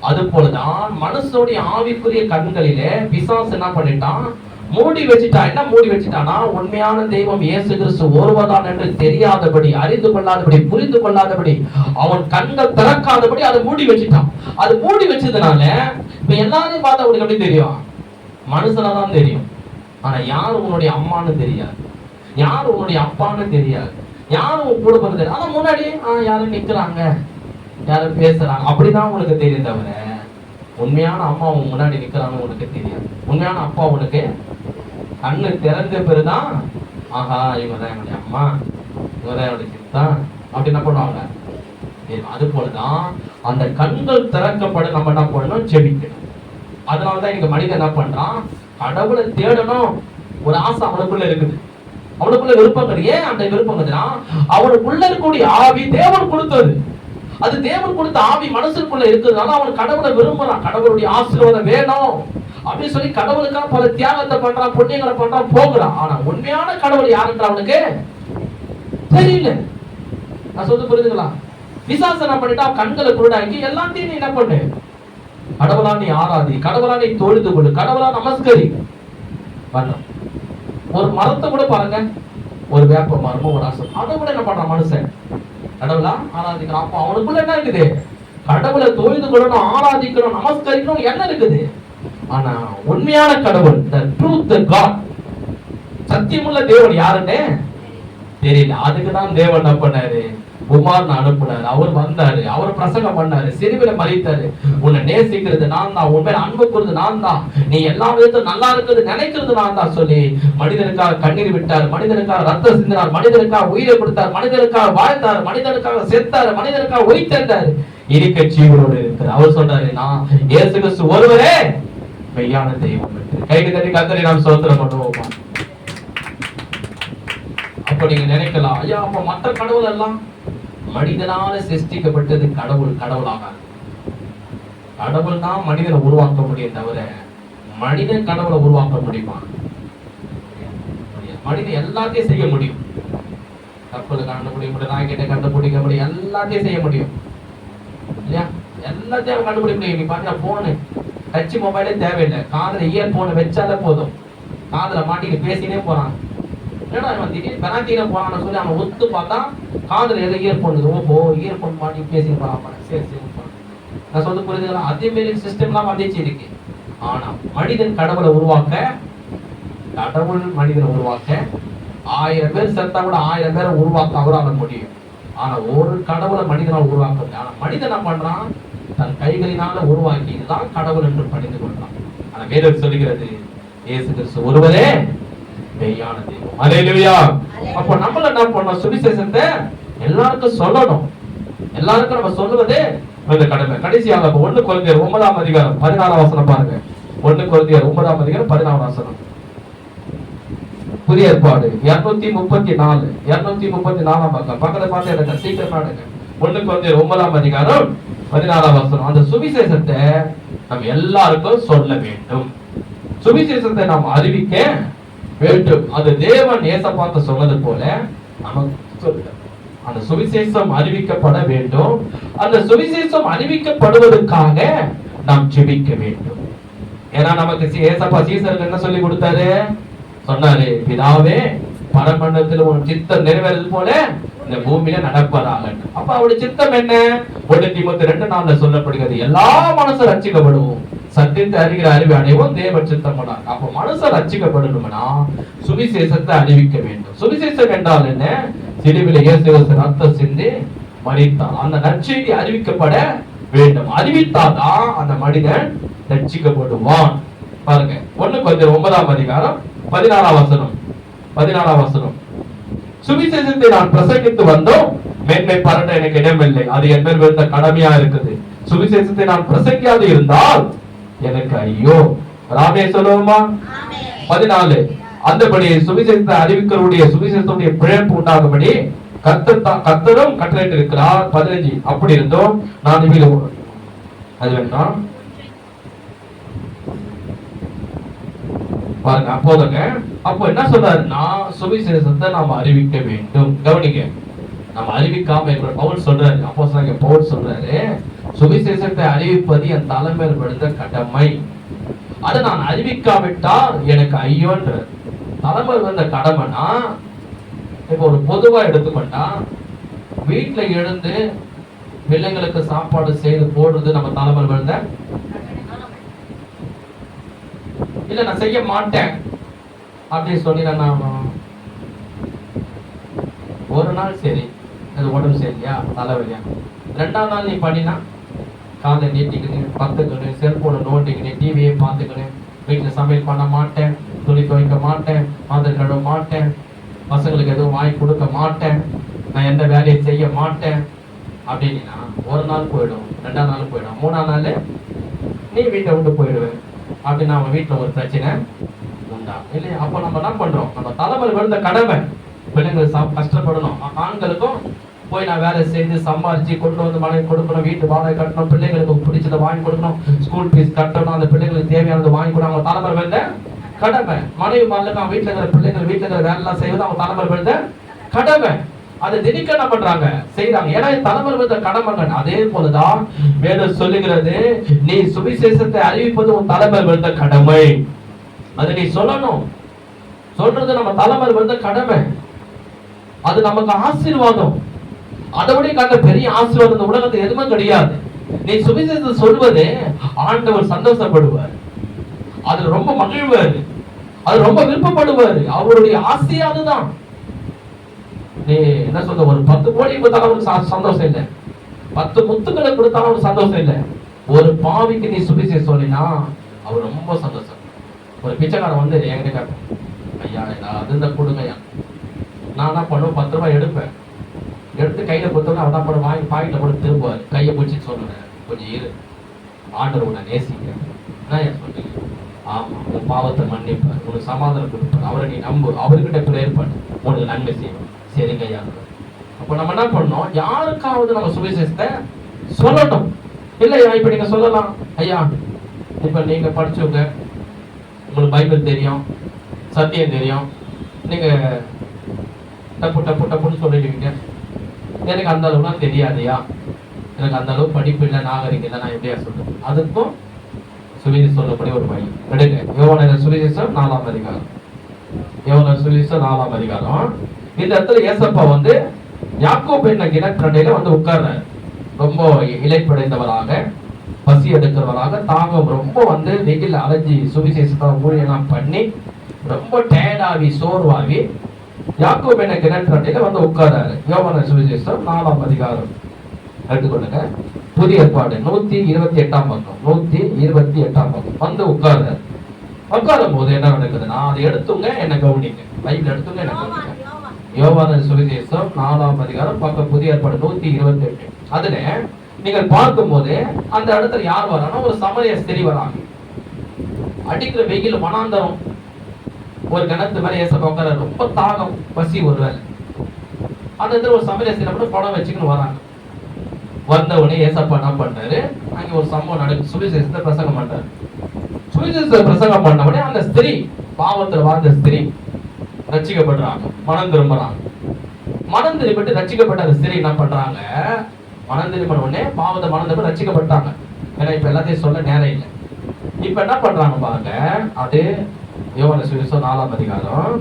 அது போலதான் மனுஷனுடைய ஆவிக்குரிய கண்களிலே பிசாசு என்ன பண்ணிட்டான், மூடி வச்சுட்டான். என்ன மூடி வச்சுட்டானா, உண்மையான தெய்வம் இயேசு கிறிஸ்து ஒருவர்தான் என்று தெரியாதபடி, அறிந்து கொள்ளாதபடி, புரிந்து கொள்ளாதபடி, அவன் கண்கள் திறக்காதபடி அதை மூடி வச்சுட்டான். அது மூடி வச்சதுனால இப்ப எல்லாரையும் பார்த்தா அவனுக்கு எப்படி தெரியும், மனுஷனாதான் தெரியும். ஆனா யார் உன்னுடைய அம்மான்னு தெரியாது, யார் உன்னுடைய அப்பான்னு தெரியாது, யாரும் உன் கூட போறது. ஆனா முன்னாடி யாரும் நிக்கிறாங்க, யாரும் பேசுறாங்க, அப்படிதான் உனக்கு தெரியும். தவிர உண்மையான அம்மா உன் முன்னாடி நிக்கிறான்னு உனக்கு தெரியாது. உண்மையான அப்பா உனக்கு கண்ணு திறந்த பிறகுதான், ஆஹா இவங்கதான் என்னுடைய அம்மா, இவங்கதான் என்னுடைய சித்தா அப்படி என்ன பண்ணுவாங்க. அது போலதான் அந்த கண்கள் திறக்கப்பட நம்ம என்ன பண்ணணும், செபிக்கணும். அதனாலதான் இங்க மனிதன் என்ன பண்றான், கடவுளை தேடணும் ஒரு ஆசை அவனுக்குள்ள இருக்குது. அவனுக்குள்ள விருப்பங்கள். ஏன் அந்த விருப்பங்கள்னா, அவனுக்குள்ள இருக்கக்கூடிய ஆவி தேவன் கொடுத்தது. அது தேவன் கொடுத்த ஆவி மனசுக்குள்ள இருக்கிறதுனால அவன் கடவுளை விரும்புறான். கடவுளுடைய ஆசீர்வாதம் வேணும் அப்படின்னு சொல்லி கடவுளுக்காக பல தியாகத்தை பண்றான், புண்ணியங்களை பண்றான், போகிறான். ஆனா உண்மையான கடவுள் யாருன்ற அவனுக்கு தெரியல. நான் சொல்ல புரியுதுங்களா? விசாசனை பண்ணிட்டா கண்களை குருடாக்கி எல்லாத்தையும் நீ என்ன பண்ணு, கடவுளா நீ ஆராதி, கடவுளா நீ தொழுது கொடு, கடவுளா நமஸ்கரி பண்ண. ஒரு மரத்தை கூட பாருங்க, ஒரு வேப்ப மரமோ ஒரு ஆசம், அதை கூட என்ன பண்றான் மனுஷன், கடவுளா ஆராதிக்கிறான். அப்போ அவனுக்குள்ள என்ன இருக்குது, கடவுளை தொழுது கொள்ளணும், ஆராதிக்கணும், நமஸ்கரிக்கணும் என்ன இருக்குது. ஆனா உண்மையான கடவுள், the truth God, சத்தியமுள்ள தேவன் யாருன்னு தெரியல. அதுக்குதான் தேவன் என்ன பண்ணாரு, குமாரன் அனுப்புனாரு. அவர் வந்தாரு, அவர் பிரசங்கம் பண்ணாரு, சிறுவில மறித்தாரு. உன்னை நேசிக்கிறது நான் தான், உன் மேல அன்பு கூறுறது நான் தான், நீ எல்லா விதத்தையும் நல்லா இருக்கிறது நினைக்கிறது நான் தான் சொல்லி மனிதனுக்காக கண்ணீர் விட்டார், மனிதனுக்காக ரத்தம் சிந்தினார், மனிதனுக்காக உயிரை கொடுத்தார், மனிதனுக்காக வாழ்ந்தார், மனிதனுக்காக செத்தார், மனிதனுக்காக உயிர்த்தெழுந்தார், இருக்க ஜீவனோடு இருக்கிறார். அவர் சொல்றாரு, நான் இயேசு கிறிஸ்து ஒருவரே மெய்யான தெய்வம் என்று. கைக்கு தட்டி கர்த்தரை நாம் ஸ்தோத்திரம் பண்ணுவோமா? அப்ப நீங்க நினைக்கலாம், ஐயா அப்ப மற்ற கடவுள் எல்லாம் மனிதனால சிருஷ்டிக்கப்பட்டது, கடவுள் கடவுளாகாது. கடவுள் தான் மனிதனை உருவாக்க முடியும் தவிர மனிதன் கடவுளை உருவாக்க முடியுமா? மனிதன் எல்லாத்தையும் செய்ய முடியும். கப்பலை கண்டுபிடிக்க முடியும், ராக்கெட்டை கண்டுபிடிக்க முடியும், எல்லாத்தையும் செய்ய முடியும் இல்லையா? எல்லாத்தையும் கண்டுபிடிக்க முடியும். நீ பாத்தீங்கன்னா போனு டச் மொபைலே தேவையில்லை, காதுல இயர் போன வச்சாலே போதும், காதுல மாட்டிட்டு பேசினே போறான். என்னடா இவன் திடீர்னு பெனாத்தியில போறான்னு சொல்லி அவன் ஒத்து பார்த்தா காதுல எதை இயர் போன், ஓஹோ இயர் போன் மாட்டி பேசி போறான். சரி சரி நான் சொல்ல புரியுதுங்களா? அதே மாரி சிஸ்டம்லாம் வந்துச்சு இருக்கு. ஆனா மனிதன் கடவுளை உருவாக்க, கடவுள் மனிதனை உருவாக்க 1000 பேர் செத்தா கூட 1000 பேரை உருவாக்க அவரால் முடியும். ஆனா ஒரு கடவுளை மனிதனால் உருவாக்க முடியும். ஆனா மனிதன் என்ன பண்றான், தன் கைகளினால உருவாக்கி இதுதான் கடவுள் என்று பணிந்து கொள்றான். ஆனா வேதம் சொல்லுகிறது, இயேசு கிறிஸ்து ஒருவரே மெய்யான தெய்வம். அல்லேலூயா. அப்ப நம்மள என்ன பண்ணணும்? சுவிசேஷத்தை எல்லாருக்கும் சொல்லணும். எல்லாருக்கும் நம்ம சொல்லுவதே இந்த கடமை. கடைசியாக 1 கொரிந்தியர் 9ஆம் அதிகாரம் 16ஆம் வசனம் பாருங்க. 1 கொரிந்தியர் 9ஆம் அதிகாரம் 16ஆம் வசனம். புதிய ஏற்பாடு 234ஆம் பக்கம். பக்கத்துல பார்த்து எடுங்க, சீக்கிரமா எடுங்க. 1 கொரிந்தியர் 9ஆம் அதிகாரம் 16ஆம் வசனம். அந்த சுவிசேஷத்தை நம்ம எல்லாருக்கும் சொல்ல வேண்டும். சுவிசேஷத்தை நாம் அறிவிக்க வேண்டும். அது தேவன் ஏசப்பாத்த சொன்னது போல நமக்கு சொல்ல. அந்த சுவிசேஷம் அறிவிக்கப்பட வேண்டும். அந்த சுவிசேஷம் அறிவிக்கப்படுவதற்காக நாம் ஜெபிக்க வேண்டும். ஏன்னா நமக்கு ஏசப்பா சீசருக்கு என்ன சொல்லி கொடுத்தாரு? சொன்னாரு, பிதாவே பரமண்டலத்தில் உன் சித்தம் நிறைவேறது போல இந்த பூமியில நடப்பதாக. அப்ப அவருடைய சித்தம் என்ன? 1 தீமோத்தேயு 2:4 சொல்லப்படுகிறது, எல்லா மனுஷரும் ரட்சிக்கப்படுவோம், சத்தியத்தை அறிகிற அறிவை அடைவோம், தேவ சித்தம். அப்ப மனுஷர் ரட்சிக்கப்படணும்னா சுவிசேஷத்தை அறிவிக்க வேண்டும். சுவிசேஷம் என்றால் என்ன? சிலுவையிலே இயேசு ரத்தம் சிந்தி மரித்தார். அந்த நற்செய்தி அறிவிக்கப்பட வேண்டும். அறிவித்தாதான் அந்த மனிதன் ரட்சிக்கப்படுவான். பாருங்க, 1 கொரிந்தியர் 9ஆம் அதிகாரம் 16ஆம் வசனம். 16ஆம் வசனம். சுவிசேஷத்தை நான் பிரசங்கித்து வந்தோம், மேன்மை பாராட்ட எனக்கு இடமில்லை, அது என் மேல் விழுந்த கடமையா இருக்குது. சுவிசேஷத்தை நான் பிரசங்கியாது இருந்தால் எனக்கு ஐயோ. ராமே சொல்லுவோமா? 14. அந்தபடி சுவிசேஷத்தை அறிவிக்கிறவருடைய சுவிசேஷத்துடைய பிழைப்பு உண்டாகும்படி கர்த்தரும் கட்டளையிட்டு இருக்கிறார். 15. அப்படி இருந்தோம் நான் அது வேண்டாம் பாருங்க. அப்போதுங்க அப்போ என்ன சொல்றாருன்னா, சுவிசேஷத்தை நாம அறிவிக்க வேண்டும். கவனிங்க, நம்ம அறிவிக்காம பவுல் சொல்றாரு, அப்போஸ்தலனாகிய பவுல் சொல்றாரு, சுவிசேஷத்தை அறிவிப்பது என் தலைமையில் விழுந்த கடமை. அதை நான் அறிவிக்காவிட்டால் எனக்கு ஐயோன்ற தலைமையில் வந்த கடமைனா, இப்ப ஒரு பொதுவா எடுத்துக்கொண்டா, வீட்டுல எழுந்து பிள்ளைங்களுக்கு சாப்பாடு செய்து போடுறது நம்ம தலைமையில் விழுந்த இல்ல, நான் செய்ய மாட்டேன் அப்படின்னு சொல்லி நான் ஒரு நாள் சரி, அது உடம்பு சரியா தலைவலியா, 2ஆம் நாள் நீ பண்ணினா காலை நீட்டிக்கணும், பத்துக்கணும், செல்போனை நோண்டிக்கணும், டிவியை பார்த்துக்கணும், வீட்டில் சமையல் பண்ண மாட்டேன், துணி துவைக்க மாட்டேன், பாத்திரம் கழுவ மாட்டேன், பசங்களுக்கு எதுவும் வாங்கி கொடுக்க மாட்டேன், நான் எந்த வேலையை செய்ய மாட்டேன் அப்படின்னா ஒரு நாள் போயிடும், 2ஆம் நாள் போயிடும், 3ஆம் நாள் நீ வீட்டை விட்டு போயிடுவேன் அப்படின்னா அவன் வீட்டில் ஒரு பிரச்சனை உண்டா இல்லையா? அப்போ நம்ம என்ன பண்றோம்? நம்ம தலைமையில் விழுந்த கடமை. பிள்ளைங்களுக்கு கஷ்டப்படணும், ஆண்களுக்கும் போய் நான் வேலை செய்து சம்பாரிச்சு கொண்டு வந்து மனைவி கொடுக்கணும், வீட்டு வாடகை கட்டணும், பிள்ளைங்களுக்கு பிடிச்சதை வாங்கி கொடுக்கணும், ஸ்கூல் ஃபீஸ் கட்டணும், அந்த பிள்ளைங்களுக்கு தேவையானதை வாங்கி கொடுக்கணும். அவங்க தலைமையில் விழுந்த கடமை. மனைவி மாலுக்கு அவன் வீட்டில் இருக்கிற பிள்ளைங்களை வீட்டில் இருக்கிற வேலை எல்லாம் செய்வது அவங்க தலைமையில் விழுந்த கடமை. அதை திணிக்க என்ன பண்றாங்க? செய்யறாங்க. ஏன்னா தலைமையில் விழுந்த கடமைங்க. அதே போலதான் வேதம் சொல்லுகிறது, நீ சுவிசேஷத்தை அறிவிப்பது உன் தலைமையில் விழுந்த கடமை. அதை நீ சொல்லணும். சொல்றது நம்ம தலைமையில் விழுந்த கடமை. அது நமக்கு ஆசீர்வாதம். அதை விட காட்ட பெரிய ஆசீர்வாதம் இந்த உலகத்தில் எதுவுமே கிடையாது. நீ சுவிசேஷத்தை சொல்வது ஆண்டவர் சந்தோஷப்படுவார், அதுல ரொம்ப மகிழ்வாரு, அது ரொம்ப விருப்பப்படுவாரு. அவருடைய ஆசையா அதுதான். நீ என்ன சொல்ற, ஒரு 10 கோடி கொடுத்தாலும் அவருக்கு சந்தோஷம் இல்லை, 10 முத்துக்களை கொடுத்தாலும் அவருக்கு சந்தோஷம் இல்லை. ஒரு பாவிக்கு நீ சுவிசேஷம் சொன்னா அவர் ரொம்ப சந்தோஷம். ஒரு பிச்சைக்காரன் வந்து என்கிட்ட கேட்பேன், ஐயா அது இந்த கொடுங்கய்யா. நான் என்ன பண்ணுவேன், 10 ரூபாய் எடுப்பேன், எடுத்து கையில கொடுத்தோன்னா அவன் தான் போட வாங்கி பாக்கெட்ல போட்டு திரும்புவார். கையை பிடிச்சிட்டு சொல்லுவேன், கொஞ்சம் இரு, ஆண்டவர் உன்னை நேசிக்கிறேன். என்ன சொல்றீங்க? ஆமா, உன் பாவத்தை மன்னிப்பார், உனக்கு சமாதானம் கொடுப்பார், அவரை நீ நம்பு, அவர்கிட்ட பிரேயர் பண்ணு, உனக்கு நன்மை செய்வார். சரிங்க ஐயா. அப்ப நம்ம என்ன பண்ணோம்? யாருக்காவது நம்ம சுவிசேஷத்தை சொல்லணும். இல்லையா? இப்ப நீங்க சொல்லலாம், ஐயா இப்ப நீங்க படிச்சவங்க, உங்களுக்கு பைபிள் தெரியும், சத்தியம் தெரியும், நீங்க டப்பு டப்பு டப்புன்னு சொல்லிடுவீங்க. எனக்கு அந்த அளவுலாம் தெரியாதையா, எனக்கு அந்த அளவு படிப்பு இல்லை, நாகரிகம் இல்லை, நான் எப்படியா சொல்றேன்? அதுக்கும் சுவிசேஷம் சொல்லப்படி ஒரு வழி எடுங்க. யோவான் சுவிசேஷம் 4ஆம் அதிகாரம். யோவான் சுவிசேஷம் 4ஆம் அதிகாரம். இந்த இடத்துல ஏசப்பா வந்து யாக்கோபு என்ற கிணற்றண்டையில வந்து உட்கார்றாரு. ரொம்ப இலைப்படைந்தவராக, பசி எடுக்கிறவராக, தாகம் ரொம்ப வந்து வெயில் அலைஞ்சி சுவிசேஷத்தை ஊழியெல்லாம் பண்ணி ரொம்ப டயர்டாகி சோர்வாகி யாக்கோபு என்ற கிணற்றண்டையில வந்து உட்கார்றாரு. யோவான் சுவிசேஷம் 4ஆம் அதிகாரம் எடுத்துக்கொள்ளுங்க. புதிய ஏற்பாடு 128ஆம் பக்கம், 128ஆம் பக்கம் வந்து உட்கார்றாரு. உட்காரும் போது என்ன நடக்குதுன்னா, அதை எடுத்துங்க என்ன கவனிங்க. பைபிள் எடுத்துங்க என்ன கவனிங்க. யோவான சுவிசேஷம் 4ஆம் அதிகாரம் பக்கம் புதிய ஏற்பாடு 128. அதுல நீங்கள் பார்க்கும் போது அந்த இடத்துல யார் வரானா, ஒரு சமரிய ஸ்திரீ வராங்க. அடிக்கிற வெயில் வனாந்தரம், ஒரு கிணத்து மேல ஏசப்பா உட்கார, ரொம்ப தாகம் பசி ஒரு வேலை. அந்த இடத்துல ஒரு சமரிய ஸ்திரீ மட்டும் படம் வச்சுக்கின்னு வராங்க. வந்தவுடனே ஏசப்பா என்ன பண்றாரு, அங்க ஒரு சம்பவம் நடக்கு. சுவிசேஷத்தை பிரசங்கம் பண்றாரு. சுவிசேஷத்தை பிரசங்கம் பண்ண உடனே அந்த ஸ்திரீ, பாவத்துல வாழ்ந்த ஸ்திரீ ரட்சிக்கப்படுறாங்க, மனம் திரும்புறாங்க. மனம் திரும்பிட்டு ரட்சிக்கப்பட்ட அந்த ஸ்திரீ என்ன பண்றாங்க, மனம் திரும்பின உடனே பாவத்தை மனம் திரும்ப ரட்சிக்கப்பட்டாங்க. ஏன்னா இப்ப எல்லாத்தையும் சொல்ல நேரம் இல்லை. இப்ப என்ன பண்றாங்க பாருங்க, அது யோவான சுவிசேஷம் 4ஆம் அதிகாரம்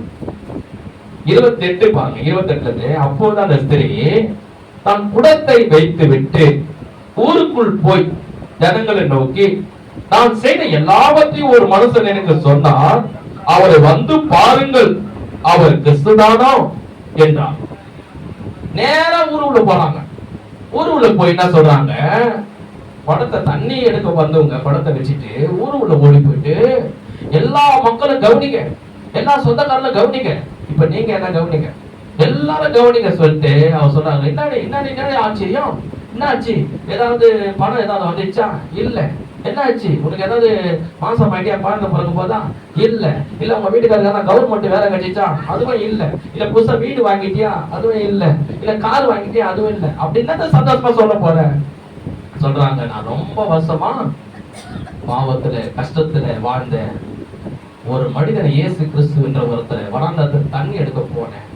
28 பாருங்க. 28 அப்போது அந்த ஸ்திரீ தன் குடத்தை வைத்து விட்டு ஊருக்குள் போய் ஜனங்களை நோக்கி, நான் செய்த எல்லாவற்றையும் ஒரு மனுஷன் எனக்கு சொன்னார், அவரை வந்து பாருங்கள், அவர் கிறிஸ்துதானோ என்றார். நேரா ஊருக்குள்ள போறாங்க. ஊருக்குள்ள போய் என்ன சொல்றாங்க, குடத்தை தண்ணி எடுக்க வந்தவங்க குடத்தை வச்சுட்டு ஊருக்குள்ள ஓடி போயிட்டு, எல்லா மக்களும் கவனிங்க, எல்லா சொந்தக்காரங்களும் கவனிங்க, இப்ப நீங்க என்ன கவனிங்க, எல்லாரும் கவனிங்க சொல்லிட்டு அவர் சொல்றாங்க. என்ன ஆச்சரியம், என்ன ஆச்சு, ஏதாவது பணம் ஏதாவது வந்துச்சா? இல்ல. என்ன ஆச்சு, உனக்கு ஏதாவது மாசம் ஐடியா குழந்தை பிறக்க போதா? இல்ல. இல்ல உங்க வீட்டுக்காரங்க கவர்மெண்ட் வேலை கட்டிச்சா? அதுவும் இல்ல. இல்ல புதுசா வீடு வாங்கிட்டியா? அதுவும் இல்ல. இல்ல கார் வாங்கிட்டியா? அதுவும் இல்ல. அப்படின்னா சந்தோஷமா சொல்ல போறேன் சொல்றாங்க. நான் ரொம்ப வருஷமா பாவத்துல கஷ்டத்துல வாழ்ந்த ஒரு மனிதனை, இயேசு கிறிஸ்து என்ற ஒருத்தரை வனாந்தரத்துல தண்ணி எடுக்க போனேன்.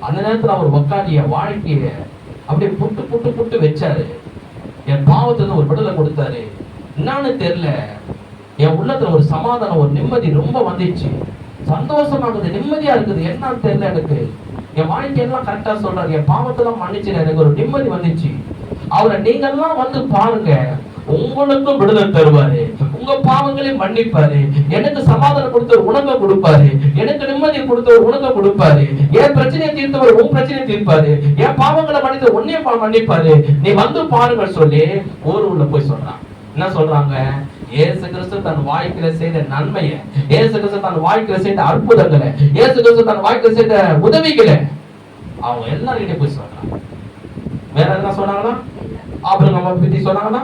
அந்த நேரத்துல அவர் உக்காடிய வாழ்க்கைய அப்படியே புட்டு புட்டு புட்டு வச்சாரு. என் பாவத்துல ஒரு விடுதலை கொடுத்தாரு. என்னன்னு தெரியல, என் உள்ளத்துல ஒரு சமாதானம், ஒரு நிம்மதி ரொம்ப வந்துச்சு. சந்தோஷமாகுது, நிம்மதியா இருக்குது. என்னன்னு தெரியல எனக்கு. என் வாழ்க்கையெல்லாம் கரெக்டா சொல்றாரு, என் பாவத்தெல்லாம் மன்னிச்சு எனக்கு ஒரு நிம்மதி வந்துச்சு. அவரை நீங்க எல்லாம் வந்து பாருங்க, உங்களுக்கும் விடுதலை தருவாரு, உங்க பாவங்களையும் மன்னிப்பாரு, எனக்கு சமாதானம் கொடுத்தவர் உனக்கு கொடுப்பாரு, எனக்கு நிம்மதியை கொடுத்தவர் உனக்கு கொடுப்பாரு, என் பிரச்சனையை தீர்த்தவர் உன் பிரச்சனையை தீர்ப்பாரு, என் பாவங்களை மன்னித்த உன்னையும் மன்னிப்பாரு, நீ வந்து பாருங்க சொல்லி ஊருக்குள்ள போய் சொல்றான். என்ன சொல்றாங்க, இயேசு கிறிஸ்து தன் வாழ்க்கையில செய்த நன்மையை, இயேசு கிறிஸ்து தன் வாழ்க்கையில செய்த அற்புதங்களை, இயேசு கிறிஸ்து தன் வாழ்க்கையில செய்த உதவிகளை அவங்க எல்லாரும் போய் சொல்றாங்க. வேற என்ன சொன்னாங்களா? ஆபிரகாமை பத்தி சொன்னாங்களா?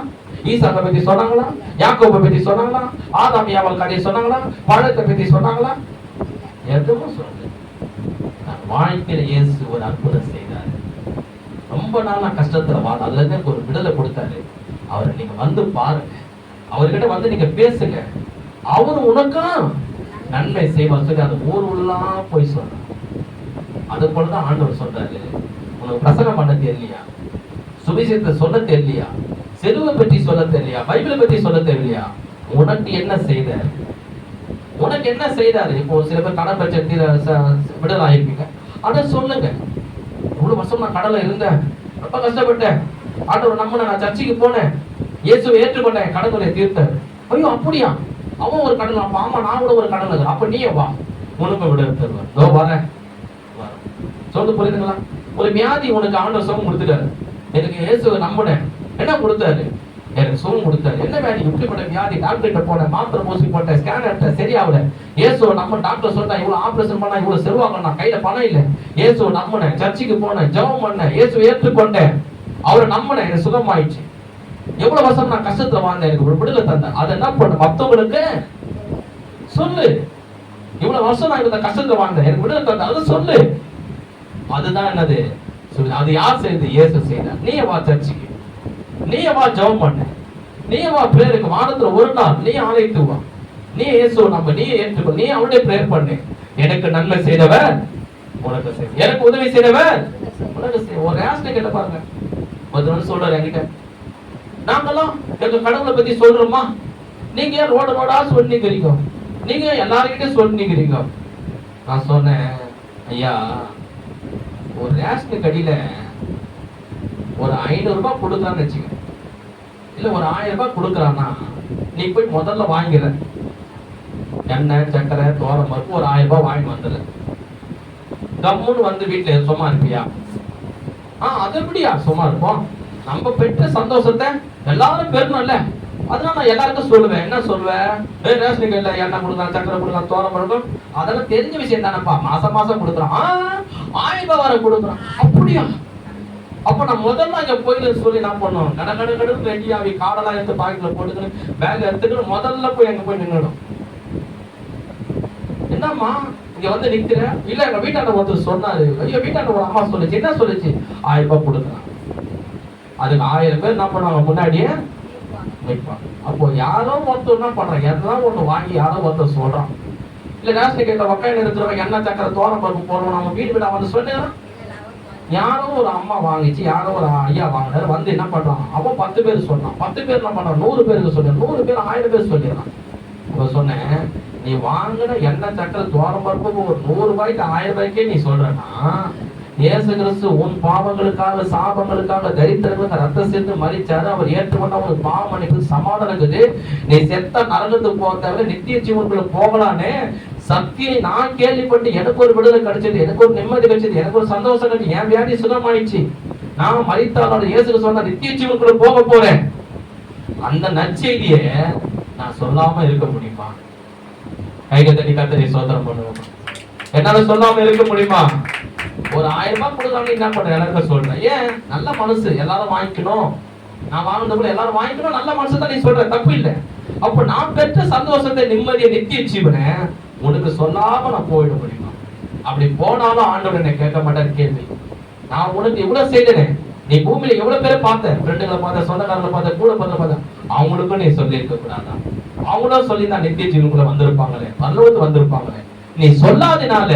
ஈசாக்கை பத்தி சொன்னாங்களா? யாக்கோபை பத்தி சொன்னாங்களா? ஆதாம் ஏவாள் கதையை சொன்னாங்களா? பழத்தை பத்தி சொன்னாங்களா? எதுவும் சொல்லல. வாழ்க்கையில இயேசு ஒரு அற்புதம் செய்தாரு. ரொம்ப நாளா கஷ்டத்துல அதுல இருந்து ஒரு விடுதலை கொடுத்தாரு. அவரை நீங்க வந்து பாருங்க, அவர்கிட்ட வந்து நீங்க பேசுங்க, அவரு உனக்கா நன்மை செய்வார் சொல்லி அந்த ஊர் உள்ளலாம் போய் சொல்றாங்க. அது போலதான் ஆண்டவர் சொல்றாரு, உனக்கு பிரசங்கம் பண்ண தெரியலையா, சுவிசேஷத்தை சொல்ல தெரியலையா, செல்வ பற்றி சொல்ல தெரியலையா, பைபிளை பற்றி சொல்ல தெரியலையா, உனக்கு என்ன செய்தார், உனக்கு என்ன செய்தாரு. இப்போ சில பேர் கடன் பிரச்சனை விடுதலை ஆயிருப்பீங்க, அதை சொல்லுங்க. இவ்வளவு வருஷம் நான் கடலை இருந்தேன், ரொம்ப கஷ்டப்பட்டேன், ஆண்டவர் நம்பின, நான் சர்ச்சைக்கு போனேன், இயேசுவை ஏற்றுக்கொண்டேன், கடவுளை தீர்த்தார். ஐயோ அப்படியா, அவன் ஒரு கடல், அப்ப ஆமா நான் கூட ஒரு கடல் இருக்கு, அப்ப நீயே வா, உனக்கு விடுதலை தருவார். இதோ வரேன் சொல்லு, புரியுதுங்களா? ஒரு வியாதி உனக்கு ஆண்டவர் சுகம் கொடுத்துட்டாரு. எனக்கு இயேசுவை நம்பினேன், என்ன கொடுத்தாரு, எனக்கு சுகம் கொடுத்தாரு. என்ன வியாதி, இப்படிப்பட்ட வியாதி, டாக்டர்கிட்ட போனேன், மாத்திரை ஊசி போட்டேன், ஸ்கேன் எடுத்தேன், சரியாகல. இயேசுவை நம்ம டாக்டர் சொல்லிட்டா இவ்வளவு ஆபரேஷன் பண்ணா இவ்வளவு செலவாகணும், நான் கையில பணம் இல்லை. இயேசுவை நம்பினேன், சர்ச்சைக்கு போனேன், ஜெபம் பண்ணேன், இயேசுவை ஏற்றுக்கொண்டேன், அவரை நம்பினேன், எனக்கு சுகமாயிடுச்சு. எவ்வளவு வருஷம் நான் கஷ்டத்துல வாழ்ந்தேன், எனக்கு ஒரு விடுதலை தந்தேன். அதை என்ன பண்ண, மத்தவங்களுக்கு சொல்லு. இவ்வளவு வருஷம் நான் இந்த கஷ்டத்துல வாழ்ந்தேன், எனக்கு விடுதலை தந்தேன், அதை சொல்லு. அதுதான் என்னது, அது யார் செய்து, இயேசு செய்தார். நீ வா சர்ச்சைக்கு, நீ வா ஜெபம் பண்ண, நீ வா பிரேயருக்கு, வாரத்துல ஒரு நாள் நீ ஆலயத்துக்கு வா, நீ இயேசு நம்ம நீ ஏற்றுக்கோ, நீ அவனுடைய பிரேயர் பண்ணு. எனக்கு நன்மை செய்தவர் உனக்கு செய், எனக்கு உதவி செய்தவர் உனக்கு செய். ஒரு ரேஷன் கேட்ட பாருங்க, ஒரு சொல்றாரு என்கிட்ட, நாங்கெல்லாம் எங்க கடவுளை பத்தி சொல்றோமா, நீங்க ரோட ரோடா சொன்னீங்க, நீங்க எல்லாருக்கிட்டையும் சொன்னீங்க. நான் சொன்னேன், ஐயா ஒரு ரேஷன் கடையில ஒரு 500 ரூபாய் கொடுக்குறான்னு வச்சுக்க, இல்ல ஒரு 1000 ரூபாய் கொடுக்குறான்னா நீ போய் முதல்ல வாங்கிற எண்ணெய் சக்கரை தோரம் பருப்பு ஒரு 1000 ரூபாய் வாங்கி வந்துடுற, கம்முன்னு வந்து வீட்டுல சும்மா இருப்பியா? அது எப்படியா சும்மா இருப்போம்? நம்ம பெற்ற சந்தோஷத்தை எல்லாரும் பெறணும்ல, அதனால நான் எல்லாருக்கும் சொல்லுவேன். என்ன சொல்லுவேன்? ரேஷன் கடையில எண்ணெய் கொடுக்கலாம், சக்கரை கொடுக்கலாம், தோரம் கொடுக்கும், அதெல்லாம் தெரிஞ்ச விஷயம் தானப்பா. மாசம் மாசம் கொடுக்குறான், 1000 ரூபாய் வரை கொடுக்குறான். அப்படியா? அப்ப நான் முதல்ல அங்க போயிட்டு சொல்லி நான் பண்ணுவோம், கடை ரெடியாவி காடெல்லாம் எடுத்து பாக்கெட்ல போட்டுக்கணும், பேக் எடுத்துக்கணும், முதல்ல போய் அங்க போய் நின்னுடும். என்னம்மா இங்க வந்து நிக்கிற? இல்ல எங்க வீட்டாண்ட ஒருத்தர் சொன்னாரு. ஐயோ, வீட்டாண்ட ஒரு அம்மா சொல்லுச்சு. என்ன சொல்லுச்சு? 1000 ரூபாய் கொடுக்குறான். அதுக்கு 1000 பேர் என்ன பண்ணுவாங்க, முன்னாடியே வைப்பாங்க. அப்போ யாரோ ஒருத்தர் என்ன பண்றாங்க, எல்லாம் ஒண்ணு வாங்கி யாரோ ஒருத்தர் சொல்றான். இல்ல ரேஷன் கடையில வக்காயில இருக்கிறவங்க எண்ணெய் சக்கரை தோரம் பருப்பு போடுவோம், நம்ம வீடு வீடா வந்து சொன்னேன். யாரோ ஒரு அம்மா வாங்கிச்சு, யாரோ ஒரு ஐயா வாங்கினாரு, வந்து என்ன பண்றான், அவன் 10 பேர் சொன்னான். 10 பேர் என்ன பண்றான், 100 பேருக்கு சொல்லிடுறான். 100 பேர் 1000 பேர் சொல்லிடுறான். அப்ப சொன்னேன், நீ வாங்கின எண்ணெய் சக்கரை தோரம் பருப்பு ஒரு 100 ரூபாய்க்கு 1000 ரூபாய்க்கே நீ சொல்றனா, இயேசு கிறிஸ்து உன் பாவங்களுக்காக சாபங்களுக்காக தரித்திரங்களுக்கு ரத்தம் சேர்த்து மரிச்சாரு, அவர் ஏற்றுக்கொண்ட உனக்கு பாவம் மன்னிப்பு சமாதானம் இருக்குது, நீ செத்த நரகத்துக்கு போக தவிர நித்திய ஜீவனுக்குள்ள போகலான்னு சத்தியை நான் கேள்விப்பட்டு எனக்கு ஒரு விடுதலை கிடைச்சது, எனக்கு ஒரு நிம்மதி கிடைச்சது, எனக்கு ஒரு சந்தோஷம் கிடைச்சது, என் வியாதி சுகமாயிடுச்சு, நான் மரித்தாலும் இயேசு சொன்ன நித்திய ஜீவனுக்குள்ள போக போறேன். அந்த நற்செய்தியை நான் சொல்லாம இருக்க முடியுமா? கைக தட்டி கர்த்தரை ஸ்தோத்திரம் பண்ணுவோம். என்னால சொல்லாம இருக்க முடியுமா? ஒரு 1000 ரூபாய் கொடுக்காம என்ன பண்றேன், எல்லாருக்கும் சொல்றேன். ஏன்? நல்ல மனசு, எல்லாரும் வாங்கிக்கணும், நான் வாங்கினதுக்குள்ள எல்லாரும் வாங்கிக்கணும், நல்ல மனசு தான் நீ சொல்ற, தப்பு இல்லை. அப்ப நான் பெற்ற சந்தோஷத்தை, நிம்மதியை, நித்திய ஜீவனை உனக்கு சொல்லாம நான் போயிட முடியுமா? அப்படி போனாலும் ஆண்டவர் என்னை கேட்க மாட்டார் கேள்வி. நான் உனக்கு எவ்வளவு செய்தேனே, நீ பூமியில எவ்வளவு பேரை பார்த்த, ஃப்ரெண்டுகளை பார்த்த, சொந்தக்காரங்களை பார்த்த, கூட பார்த்த, அவங்களுக்கும் நீ சொல்லி இருக்க கூடாதா? அவங்களும் சொல்லி தான் நித்திய ஜீவனுக்குள்ள வந்திருப்பாங்களே, பரலோகத்துக்கு வந்திருப்பாங்களே, நீ சொல்லாதனால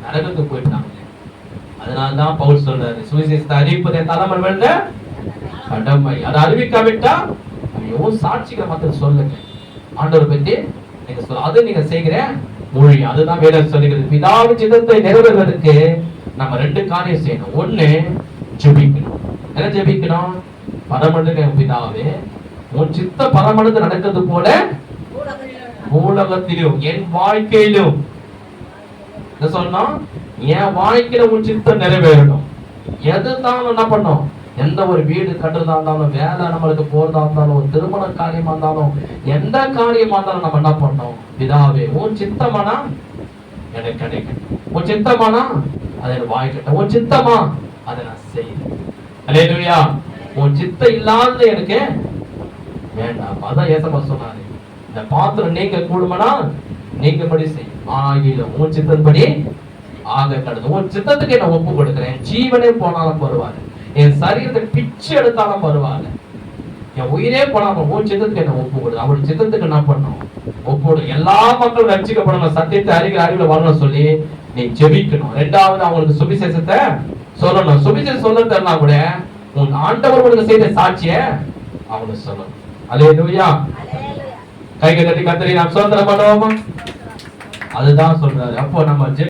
நரகத்துக்கு போயிட்டாங்களே. அதனால்தான் பவுல் சொல்றாரு, சுவிசேஷத்தை அறிவிப்பதை தலைமை வேண்ட கடமை. அதை அறிவிக்காவிட்டா எவ்வளவு சாட்சிகளை மாத்திரம் சொல்லுங்க ஆண்டவர் பத்தி நீங்க சொல்ல, அது நீங்க செய்கிற மொழி. அதுதான் வேதம் சொல்லுகிறது. பிதாவின் சித்தத்தை நிறைவேறுவதற்கு நம்ம 2 காரியம் செய்யணும். ஒண்ணு, ஜெபிக்கணும். என்ன ஜெபிக்கணும்? பரமண்டல பிதாவே, உன் சித்த பரமண்டல நடக்கிறது போல பூலகத்திலும் என் வாழ்க்கையிலும் என்ன சொன்னோம், என் வாழ்க்கையில உன் சித்தம் நிறைவேறணும். எதுதான் என்ன பண்ணும், எந்த ஒரு வீடு கட்டுறதா இருந்தாலும், வேலை நம்மளுக்கு போறதா இருந்தாலும், ஒரு திருமண காரியமா இருந்தாலும், எந்த காரியமா இருந்தாலும் நம்ம என்ன பண்ணோம், பிதாவே உன் சித்தமானா எனக்கு கிடைக்கும், உன் சித்தமானா அதை வாய்க்கட்டும், உன் சித்தமா அதை நான் செய்யணும். அல்லேலூயா. உன் சித்தம் இல்லாத எனக்கு வேண்டாம். அதான் ஏசப்பா சொன்னாரு, இந்த பாத்திரம் நீங்க கூடுமனா நீங்கபடி செய், ஆகிலும் உன் சித்தப்படி ஆக கடந்து. உன் சித்தத்துக்கு என்ன ஒப்பு கொடுக்கிறேன். ஜீவனே போனாலும் பரவாயில்ல, என் சரீரத்தை பிச்சு எடுத்தாலும் பரவாயில்ல, என் உயிரே போனாலும் உன் சித்தத்துக்கு என்ன ஒப்பு கொடு. அவள் சித்தத்துக்கு என்ன பண்ணும், ஒப்போடு. எல்லா மக்களும் ரட்சிக்கப்படணும், சத்தியத்தை அறிவுல வரணும் சொல்லி நீ ஜெபிக்கணும். 2வது, அவங்களுக்கு சுவிசேஷத்தை சொல்லணும். சுவிசேஷம் சொல்ல தரனா கூட உன் ஆண்டவர் உனக்கு செய்த சாட்சிய அவங்களுக்கு சொல்லணும். அல்லேலூயா. கைகளை தட்டி கர்த்தரை நாம் ஸ்தோத்திரம் பண்ணுவோமா? அதுதான் சொல்றாரு. அப்போ நம்ம